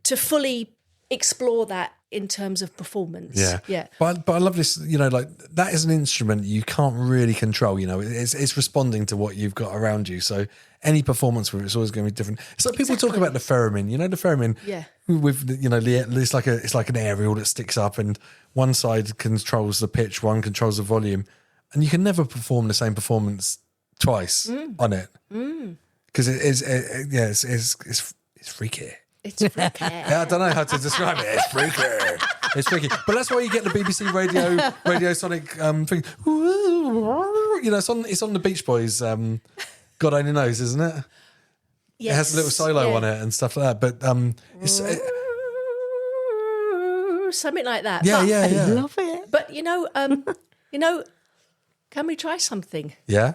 to fully explore that in terms of performance. Yeah. But I love this. You know, like that is an instrument you can't really control. You know, it's responding to what you've got around you. So any performance with it's always going to be different. It's like people talk about the theremin. You know, the theremin. Yeah. With it's like an aerial that sticks up, and one side controls the pitch, one controls the volume, and you can never perform the same performance twice on it because it's freaky. It's freaky. Yeah, I don't know how to describe it. It's freaky. It's freaky. But that's why you get the BBC Radio Sonic thing. You know, it's on the Beach Boys. God only knows, isn't it? Yes. It has a little solo on it and stuff like that. But it's something like that. Yeah. I love it. But can we try something? Yeah.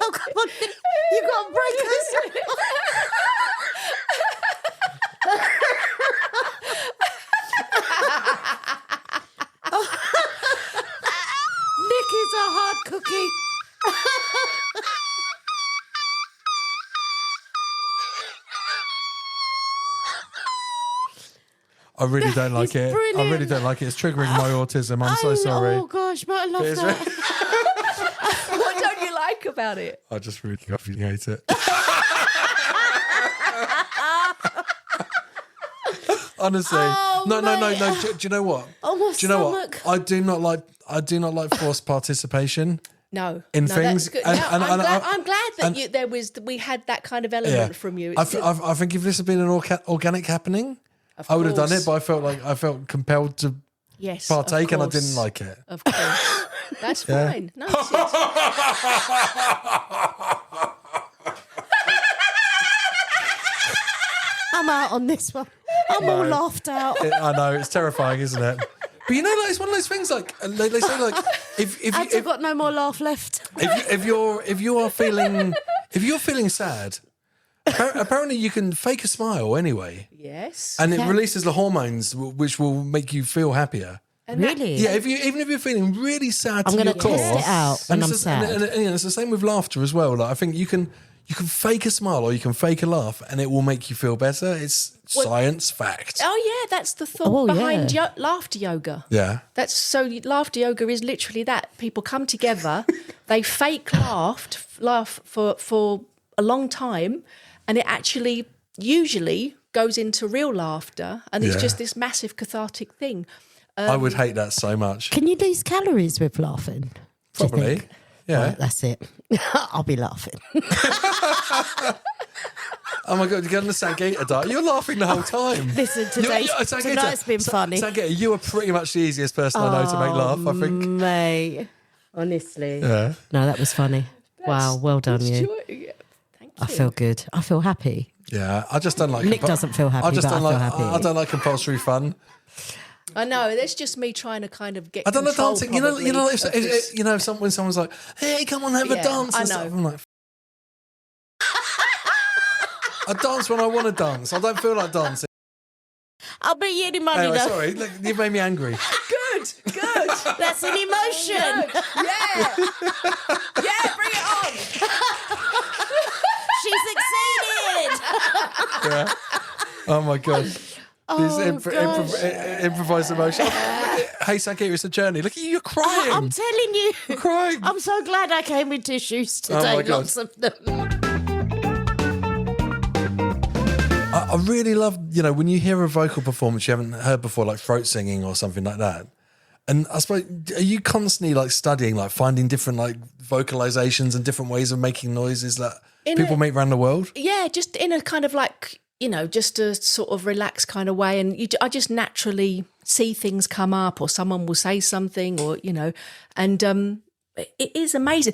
Oh, come on. You got to break us. Nick is a hard cookie. I really don't like it. brilliant. I really don't like it. It's triggering my autism. I'm so sorry. Oh, gosh, but I love It's that. What don't you like about it? I just really hate it. Honestly, no. Do you know what? Oh, my Do you know stomach. what? I do not like forced participation. No, In no, things. That's good. And- No, and- I'm and- glad that we had that kind of element from you. I think if this had been an organic happening, I would have done it. But I felt compelled to yes, partake, of and I course. didn't like it. Of course, that's fine. No, it's- I'm out on this one. I'm all laughed out. I know it's terrifying, isn't it? But you know, like, it's one of those things. Like they say, like I've got no more laugh left. if you're feeling sad, apparently you can fake a smile anyway, yes, and it releases the hormones which will make you feel happier. Really? Yeah, even if you're feeling really sad, I'm going to test it out when I'm sad. And it's the same with laughter as well. Like I think you can fake a smile or you can fake a laugh, and it will make you feel better. It's science fact. Oh yeah, that's the thought behind yeah. laughter yoga. Yeah. That's so laughter yoga is literally that. People come together, they fake laugh for a long time, and it actually usually goes into real laughter, and it's just this massive cathartic thing. I would hate that so much. Can you lose calories with laughing? Probably. Yeah. Right, that's it. I'll be laughing. Oh my God, you get on the Sangita diet. You're laughing the whole time. Listen, tonight's been funny. Sangita, you are pretty much the easiest person I know to make laugh, I think. Mate, honestly. Yeah. No, that was funny. Wow, well done, you. Thank you. I feel good. I feel happy. Yeah, I just don't like... Nick doesn't feel happy, but I feel happy. I don't like compulsory fun. I know, that's just me trying to kind of get I don't know control, dancing. probably, When someone's like, "Hey, come on, have a dance," I and know. stuff, I'm like, I dance when I want to dance. I don't feel like dancing. I'll bet you any money, Anyway, though. sorry, look, you've made me angry. Good. That's an emotion. Good. Yeah. Yeah, bring it on. She succeeded. Yeah. Oh my God. Improvised emotion. Hey, Sangita, it's a journey. Look at you, you're crying. I'm telling you. You're crying. I'm so glad I came with tissues Oh today. my God. Lots of them. I really love, when you hear a vocal performance you haven't heard before, like throat singing or something like that. And I suppose, are you constantly like studying, like finding different like vocalizations and different ways of making noises that people make around the world? Yeah, just in a kind of like, just a sort of relaxed kind of way. And I just naturally see things come up, or someone will say something, or, and it is amazing.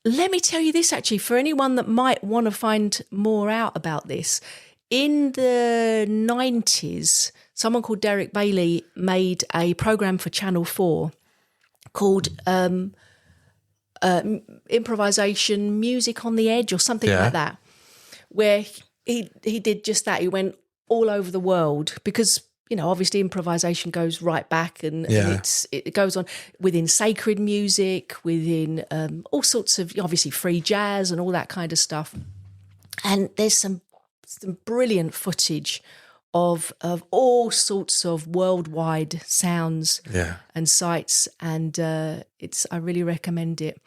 Let me tell you this, actually, for anyone that might want to find more out about this. In the 90s, someone called Derek Bailey made a programme for Channel 4 called Improvisation, Music on the Edge, or something like that, where he did just that. He went all over the world because, obviously improvisation goes right back and it goes on within sacred music, within all sorts of, obviously, free jazz and all that kind of stuff. And there's some brilliant footage of all sorts of worldwide sounds and sights, and I really recommend it.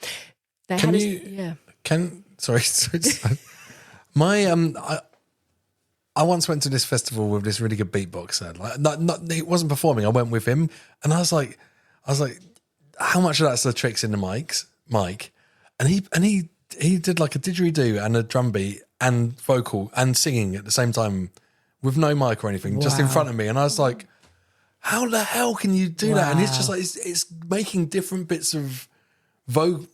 I once went to this festival with this really good beatboxer. He wasn't performing. I went with him, and I was like, how much of that's the tricks in the mic? And he did like a didgeridoo and a drum beat and vocal and singing at the same time with no mic or anything, just in front of me. And I was like, how the hell can you do that? And it's just like, it's making different bits of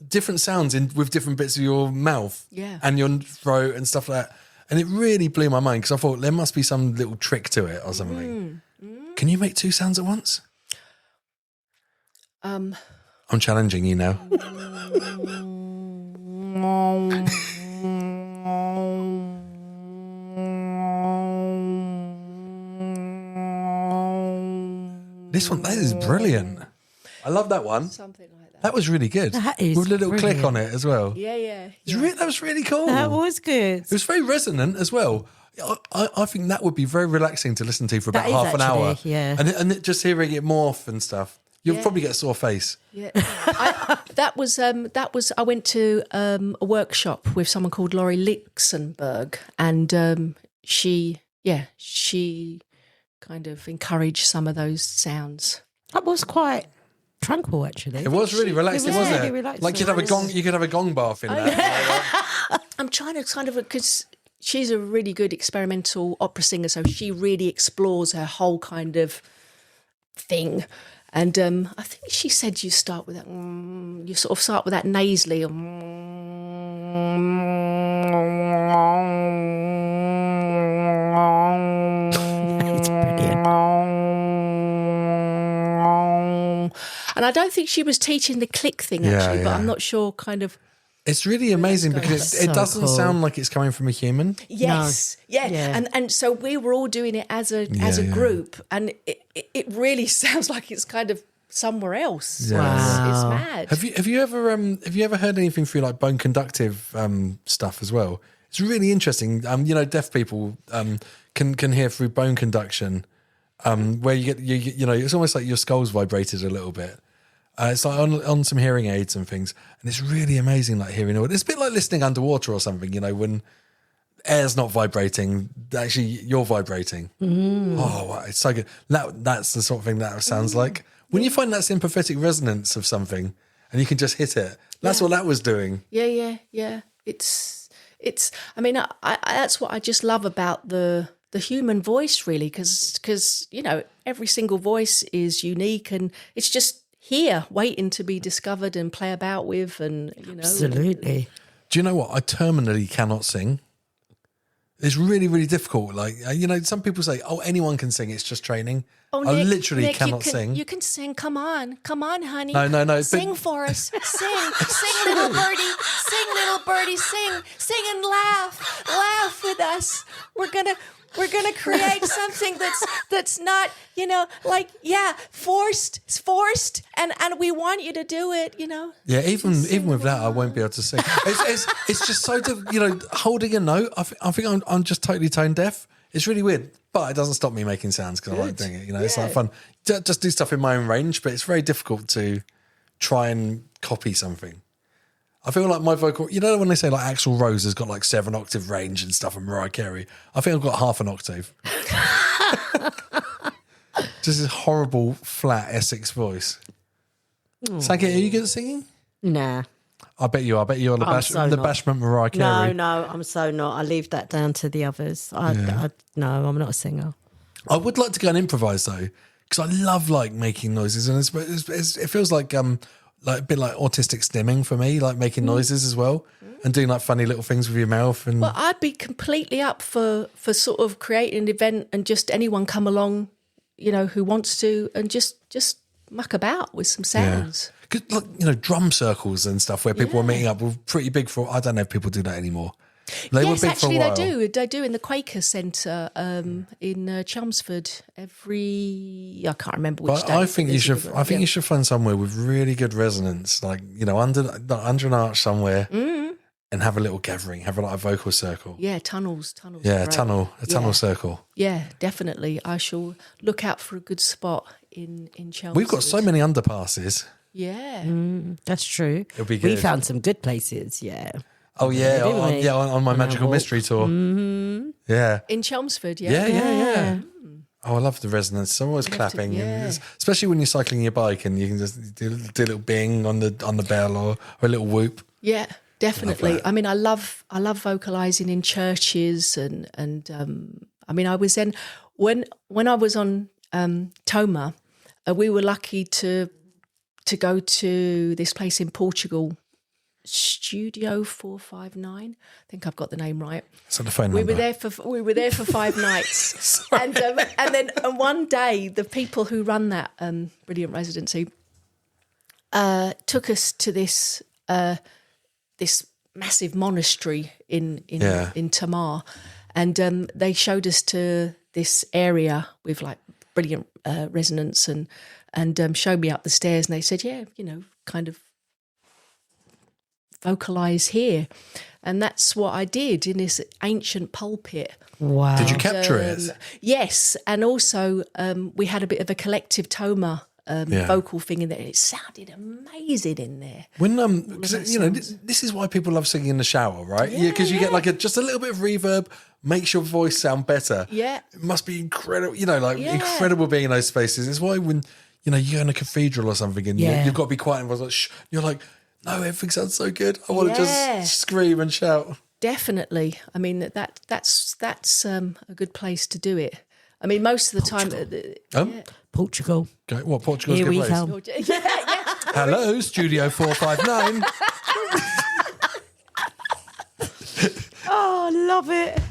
different sounds with different bits of your mouth and your throat and stuff like that. And it really blew my mind because I thought there must be some little trick to it or something. Can you make two sounds at once? I'm challenging you now. That is brilliant. I love that one. Something like that. That was really good. That is with a little brilliant. click on it as well. Yeah. That was really cool. That was good. It was very resonant as well. I think that would be very relaxing to listen to for about That is half an hour. yeah. And just hearing it morph and stuff. You'll probably get a sore face. Yeah, that was. I went to a workshop with someone called Laurie Lixenberg, and she kind of encouraged some of those sounds. That was quite tranquil, actually. It was really relaxing, wasn't it? really relaxing. Like you could have a gong bath in that. I'm trying to kind of, because she's a really good experimental opera singer, so she really explores her whole kind of thing. And I think she said you start with that. You sort of start with that nasally. It's brilliant. And I don't think she was teaching the click thing actually, but I'm not sure. Kind of. It's really amazing because it so doesn't cool. sound like it's coming from a human. Yes, No. yeah. And so we were all doing it as a group, and it really sounds like it's kind of somewhere else. Yeah. It's Wow. mad. Have you ever heard anything through like bone conductive stuff as well? It's really interesting. Deaf people can hear through bone conduction, where you get it's almost like your skull's vibrated a little bit. It's like on some hearing aids and things, and it's really amazing, like hearing it. It's a bit like listening underwater or something, when air's not vibrating, actually you're vibrating. Oh, wow, it's so good. That's the sort of thing that sounds like. When you find that sympathetic resonance of something and you can just hit it, That's what that was doing. Yeah. It's. I mean, I that's what I just love about the human voice, really, because every single voice is unique, and it's just here waiting to be discovered and play about with, and Absolutely. Do you know what? I terminally cannot sing. It's really, really difficult. Like, some people say, oh, anyone can sing. It's just training. Oh, I Nick, literally cannot sing. You can sing. Come on, honey. No. Sing for us. Sing, little birdie. Sing, little birdie. Sing and laugh with us. We're gonna create something that's not, forced, and we want you to do it. Yeah, even with that, I won't be able to sing. It's just so difficult. Holding a note. I think I'm just totally tone deaf. It's really weird, but it doesn't stop me making sounds because I like doing it. It's like fun. Just do stuff in my own range, but it's very difficult to try and copy something. I feel like my vocal, when they say like Axl Rose has got like 7-octave range and stuff, and Mariah Carey, I think I've got half an octave. Just this horrible flat Essex voice. Sangita, are you good at singing? Nah. I bet you are. I bet you're the bashment Mariah Carey. No, I'm so not. I leave that down to the others. No, I'm not a singer. I would like to go and improvise though, because I love like making noises, and it feels like a bit like autistic stimming for me, like making noises as well, and doing like funny little things with your mouth. And well, I'd be completely up for sort of creating an event and just anyone come along, who wants to, and just muck about with some sounds. Because drum circles and stuff where people were meeting up were pretty big for. I don't know if people do that anymore. They were big actually, for a while. they do in the Quaker Centre in Chelmsford I can't remember which day. I think you should find somewhere with really good resonance, like under an arch somewhere, and have a little gathering, have a vocal circle. Yeah, tunnels. Yeah, a tunnel circle. Yeah, definitely. I shall look out for a good spot in Chelmsford. We've got so many underpasses. Yeah, That's true. It'll be good. We found some good places. Yeah. Oh yeah, Didn't we? on my magical mystery tour. Mm-hmm. Yeah, in Chelmsford. Yeah. Oh, I love the resonance. I'm always clapping, especially when you're cycling your bike and you can just do a little bing on the bell or a little whoop. Yeah, definitely. I mean, I love vocalising in churches and I mean, I was then when I was on TOMA, we were lucky to go to this place in Portugal. Studio 459. I think I've got the name right. So the phone number. We were there for 5 nights, and then one day the people who run that brilliant residency took us to this massive monastery in TOMA, and they showed us to this area with like brilliant resonance and showed me up the stairs, and they said, kind of vocalise here, and that's what I did in this ancient pulpit. Wow! Did you capture it? Yes, and also we had a bit of a collective TOMA vocal thing in there, and it sounded amazing in there. When this is why people love singing in the shower, right? Yeah, because you get like just a little bit of reverb, makes your voice sound better. Yeah, it must be incredible. Incredible being in those spaces. It's why when you're in a cathedral or something and you've got to be quiet and like, shh, you're like, no, everything sounds so good. I want to just scream and shout. Definitely. I mean, that's a good place to do it. I mean, most of the time... Portugal. Okay, what, Portugal's a good place? Come. Hello, Studio 459. Oh, I love it.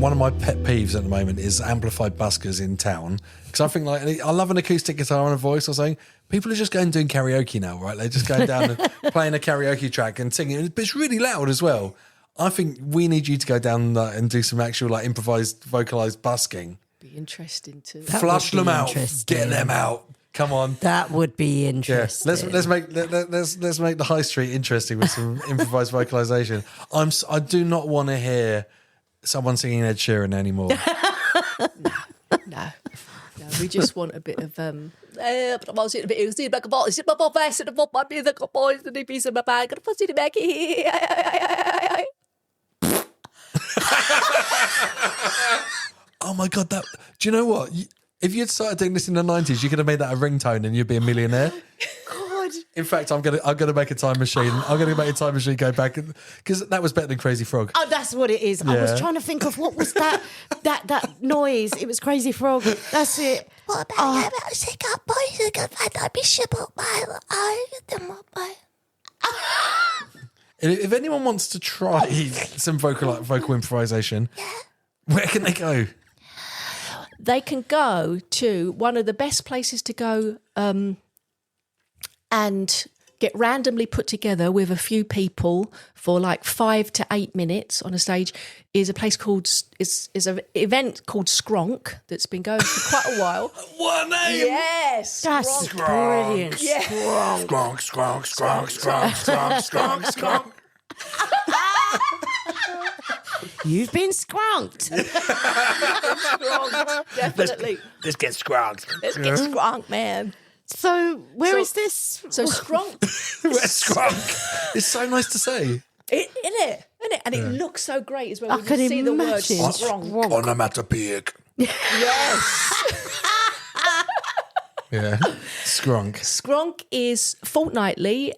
One of my pet peeves at the moment is amplified buskers in town, because I think I love an acoustic guitar and a voice or something. People are just going and doing karaoke now, right? They're just going down and playing a karaoke track and singing, but it's really loud as well. I think we need you to go down and do some actual improvised vocalized busking. Be interesting to flush them out, get them out. Come on, that would be interesting. Yeah. Let's make the high street interesting with some improvised vocalization. I do not want to hear someone singing Ed Sheeran anymore. No, we just want a bit of oh my God, do you know what? If you'd started doing this in the 90s, you could have made that a ringtone and you'd be a millionaire. God. In fact, I'm gonna make a time machine. I'm gonna make a time machine go back because that was better than Crazy Frog. Oh, that's what it is. I was trying to think of what was that noise. It was Crazy Frog. That's it. What about If anyone wants to try some vocal improvisation, where can they go? They can go to one of the best places to go and get randomly put together with a few people for like 5 to 8 minutes on a stage is a place called, is an event called Skronk that's been going for quite a while. What a name! Yes! That's brilliant. Yeah. Skronk, skronk, skronk, skronk, skronk, skronk, skronk. You've been skronked. Definitely. Let's get skronked. Let's get Skronk, man. So where is this? So Skronk, Where's skronk? It's so nice to say. isn't it? And it looks so great as well. I When can you see the word imagine. Skronk. Onomatopoeic. Yes. Yeah. Skronk. Skronk is fortnightly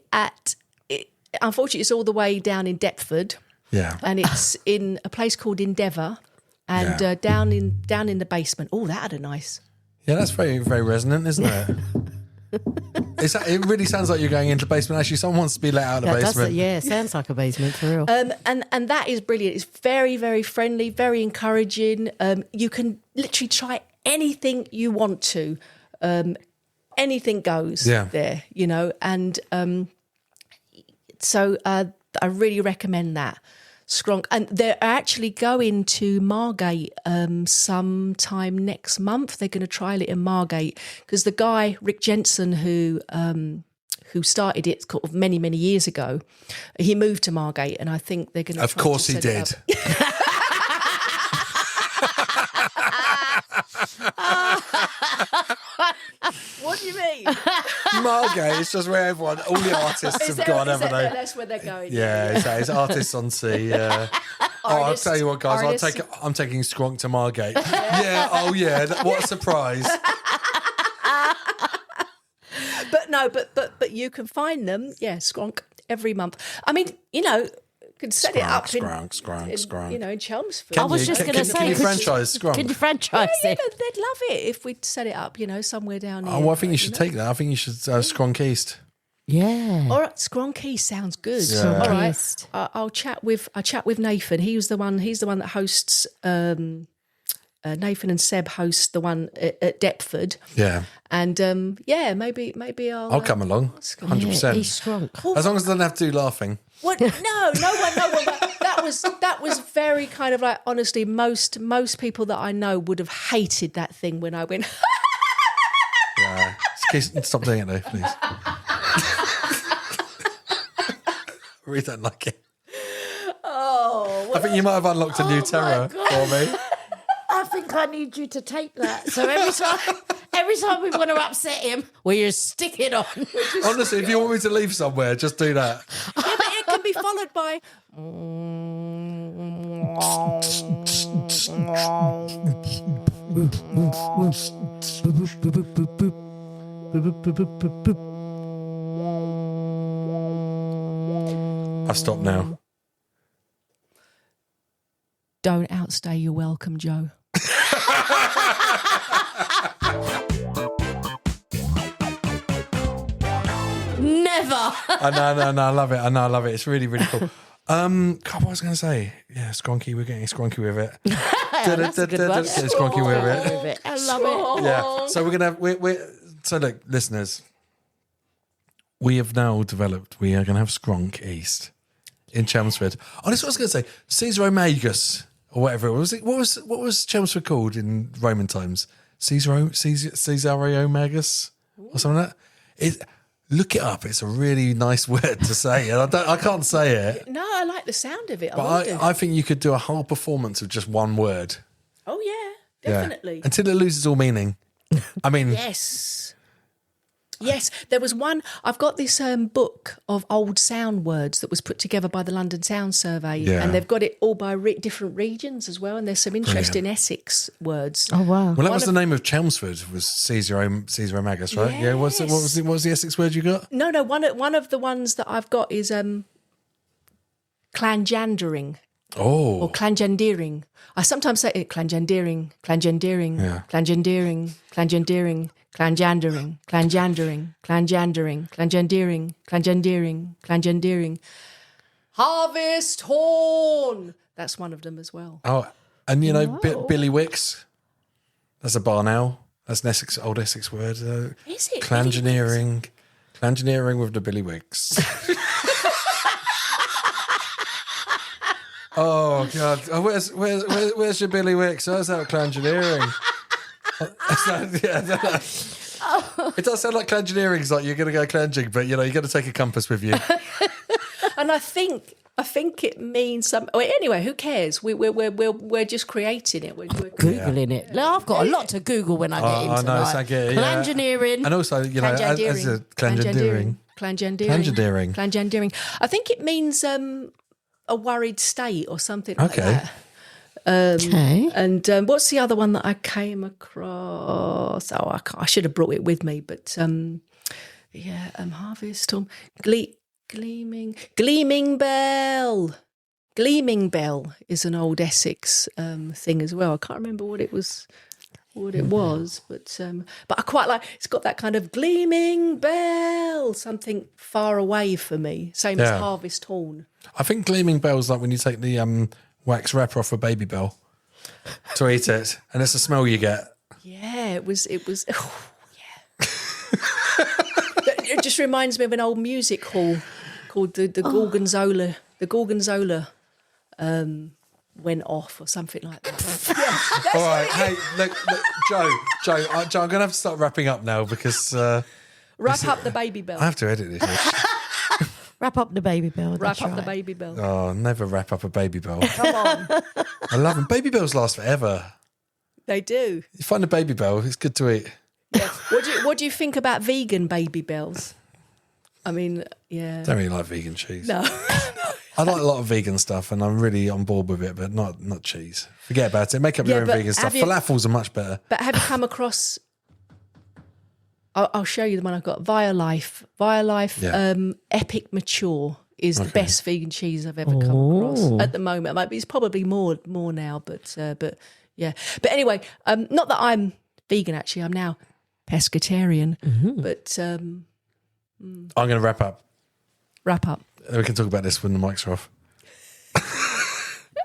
unfortunately, it's all the way down in Deptford. Yeah. And it's in a place called Endeavour, and down in the basement. Oh, that had a nice. Yeah, that's very, very resonant, isn't it? It really sounds like you're going into the basement. Actually, someone wants to be let out of the basement. It sounds like a basement for real. And that is brilliant. It's very, very friendly, very encouraging. You can literally try anything you want to. Anything goes there, you know. And so I really recommend that. Skronk. And they're actually going to Margate sometime next month. They're going to trial it in Margate because the guy, Rick Jensen, who started it many, many years ago, he moved to Margate, and I think they're going to Of course he did. What do you mean? Margate is just where all the artists have gone, haven't they? That's where they're going. Yeah, it's artists on sea. Yeah. I'll tell you what, guys. I'm taking Skronk to Margate. Yeah. Oh, yeah. What a surprise. But no, but you can find them. Yeah, Skronk every month. I mean, you know, could set it up Skronk. you know, in Chelmsford. I was just going to say, can you franchise Skronk? Can you franchise yeah, it? they'd love it if we'd set it up, you know, somewhere down here. Oh, well, I think you should take that. I think you should Skronk East. Yeah. All right, Skronk sounds good. Yeah. All right, I'll chat with Nathan. He's the one that hosts. Nathan and Seb host the one at Deptford. Yeah. And maybe I'll come along. 100%. He's Skronk. As long as I don't have to do laughing. What? No one. That was very kind of like, honestly, most people that I know would have hated that thing when I went. Yeah. Stop doing it though, please. I really don't like it. Oh, I think you might have unlocked a new terror for me. I think I need you to take that. So every time we want to upset him, we just stick it on. Honestly, if you want me to leave somewhere, just do that. yeah, but it can be followed by. I've stopped now. Don't outstay your welcome, Joe. Never. I know, I love it. It's really, really cool. God, what was I going to say? Yeah, Skronky, we're getting Skronky with it. That's a good one. Get Skronky with it. I love it. Yeah. So we're gonna so look, listeners, we have now developed. We are gonna have Skronk East in Chelmsford. Oh, this is what I was gonna say. Caesar Omegas or whatever it was. What was Chelmsford called in Roman times? Caesar Omegas or something like that. Look it up. It's a really nice word to say, and I can't say it. No, I like the sound of it. But I think you could do a whole performance of just one word. Oh yeah, definitely. Yeah. Until it loses all meaning. I mean, Yes. Yes, there was one. I've got this book of old sound words that was put together by the London Sound Survey, and they've got it all by different regions as well. And there's some interesting Essex words. Oh wow! Well, that was the name of Chelmsford. Was Caesar Magus, right? Yes. Yeah. What was the Essex word you got? No. One of the ones that I've got is clanjandering. Oh. Or clanjandering. I sometimes say it clanjandering, clanjandering, Yeah. clanjandering, clanjandering, clanjandering, clanjandering, clanjandering, clanjandering, clanjandering, clanjandering. Harvest horn. That's one of them as well. Oh, and you know Billy Wicks. That's a bar now. That's an old Essex word. Is it? Clangineering with the Billy Wicks. Oh God! Oh, where's your Billy Wicks? Oh, is that clangineering? It does sound like clangineering's like you're going to go clanging, but you know you're going to take a compass with you. And I think it means some. Well, anyway, who cares? We're just creating it. We're Googling it. No, I've got a lot to Google when I get into I get it. Yeah. Clangineering. And also, you know, as a clangineering. Clanjandering. I think it means a worried state or something like that. Okay. And what's the other one that I came across? Oh, I should have brought it with me, but harvest storm, gleaming bell. Gleaming bell is an old Essex thing as well. I can't remember what it was, but I quite like. It's got that kind of gleaming bell, something far away for me. Same as harvest horn. I think gleaming bell's like when you take the wax wrapper off a baby bell to eat it, and it's the smell you get. Yeah, it was. Oh, yeah. It just reminds me of an old music hall called the Gorgonzola. The Gorgonzola went off or something like that. All right, hey, look, Joe, I'm going to have to start wrapping up now because Wrap up the baby bell. I have to edit this. Wrap up the baby bell. Wrap up the baby bell. Oh, never wrap up a baby bell. Come on. I love them. Baby bells last forever. They do. You find a baby bell, it's good to eat. Yeah. What do you think about vegan baby bells? I mean, yeah. Don't really like vegan cheese. No. I like a lot of vegan stuff and I'm really on board with it, but not cheese. Forget about it. Make up your own vegan stuff. Falafels are much better. But have you come across... I'll show you the one I've got. Via Life, Epic Mature is the best vegan cheese I've ever come across at the moment. It's probably more now, but yeah. But anyway, not that I'm vegan. Actually, I'm now pescatarian. Mm-hmm. But I'm going to wrap up. Wrap up. We can talk about this when the mics are off.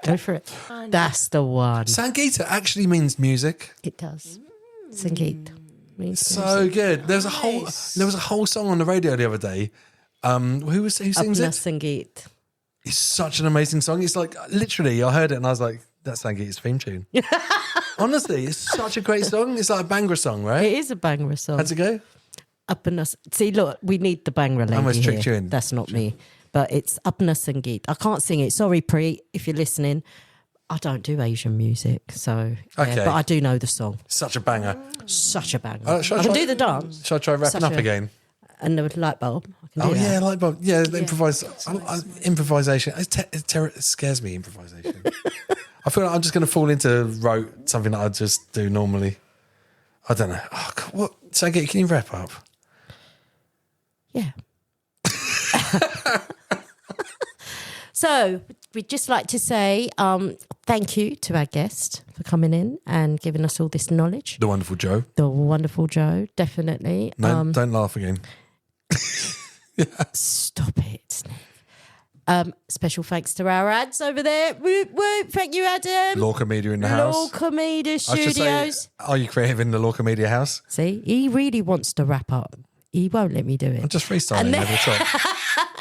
Go for it. That's the one. Sangita actually means music. It does. Sangita. So good. There was a whole song on the radio the other day. Who sings it? Sangit. It's such an amazing song. It's like literally, I heard it and I was like, "That's Sangita's theme tune." Honestly, it's such a great song. It's like a Bhangra song, right? It is a Bhangra song. How's it go? Up in us. See, look, we need the Bhangra lady. I almost tricked here. you in. That's not me, but it's Apna Sangeet. I can't sing it. Sorry, Preet, if you're listening. I don't do Asian music, so okay. But I do know the song. Such a banger. Such a banger. I can do the dance. Shall I try wrapping up again? And the light bulb. I can do that. Yeah, light bulb. Yeah, improvise. Improvisation. It scares me, improvisation. I feel like I'm just going to fall into rote, something that I just do normally. I don't know. Oh, God, what? Sangita, can you wrap up? Yeah. So we'd just like to say thank you to our guest for coming in and giving us all this knowledge. The wonderful Joe. The wonderful Joe, definitely. No, don't laugh again. Stop it, Nick. Special thanks to our ads over there. Whoop, whoop. Thank you, Adam. Lorca Media in the house. Lorca Media Studios. Are you creative in the Lorca Media house? See, he really wants to wrap up. He won't let me do it. I'm just freestyling over the top.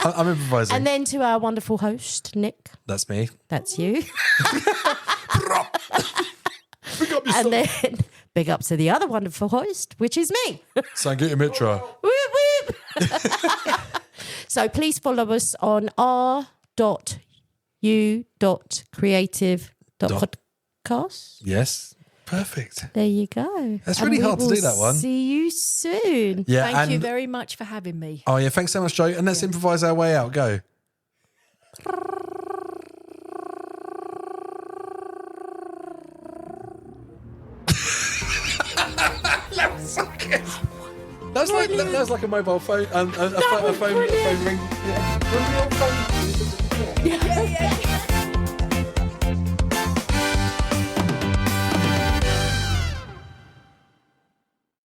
I'm improvising. And then to our wonderful host, Nick. That's me. That's you. Big up and then big up to the other wonderful host, which is me. Sangita Mittra. Whoop, whoop. So please follow us on r.u.creative.podcast. Yes. Perfect. There you go. That's really hard to do that one. See you soon. Yeah. Thank you very much for having me. Oh, yeah. Thanks so much, Joe. And let's improvise our way out. Go. That was so good. That was like a mobile phone, a phone ring. Yeah. Yeah.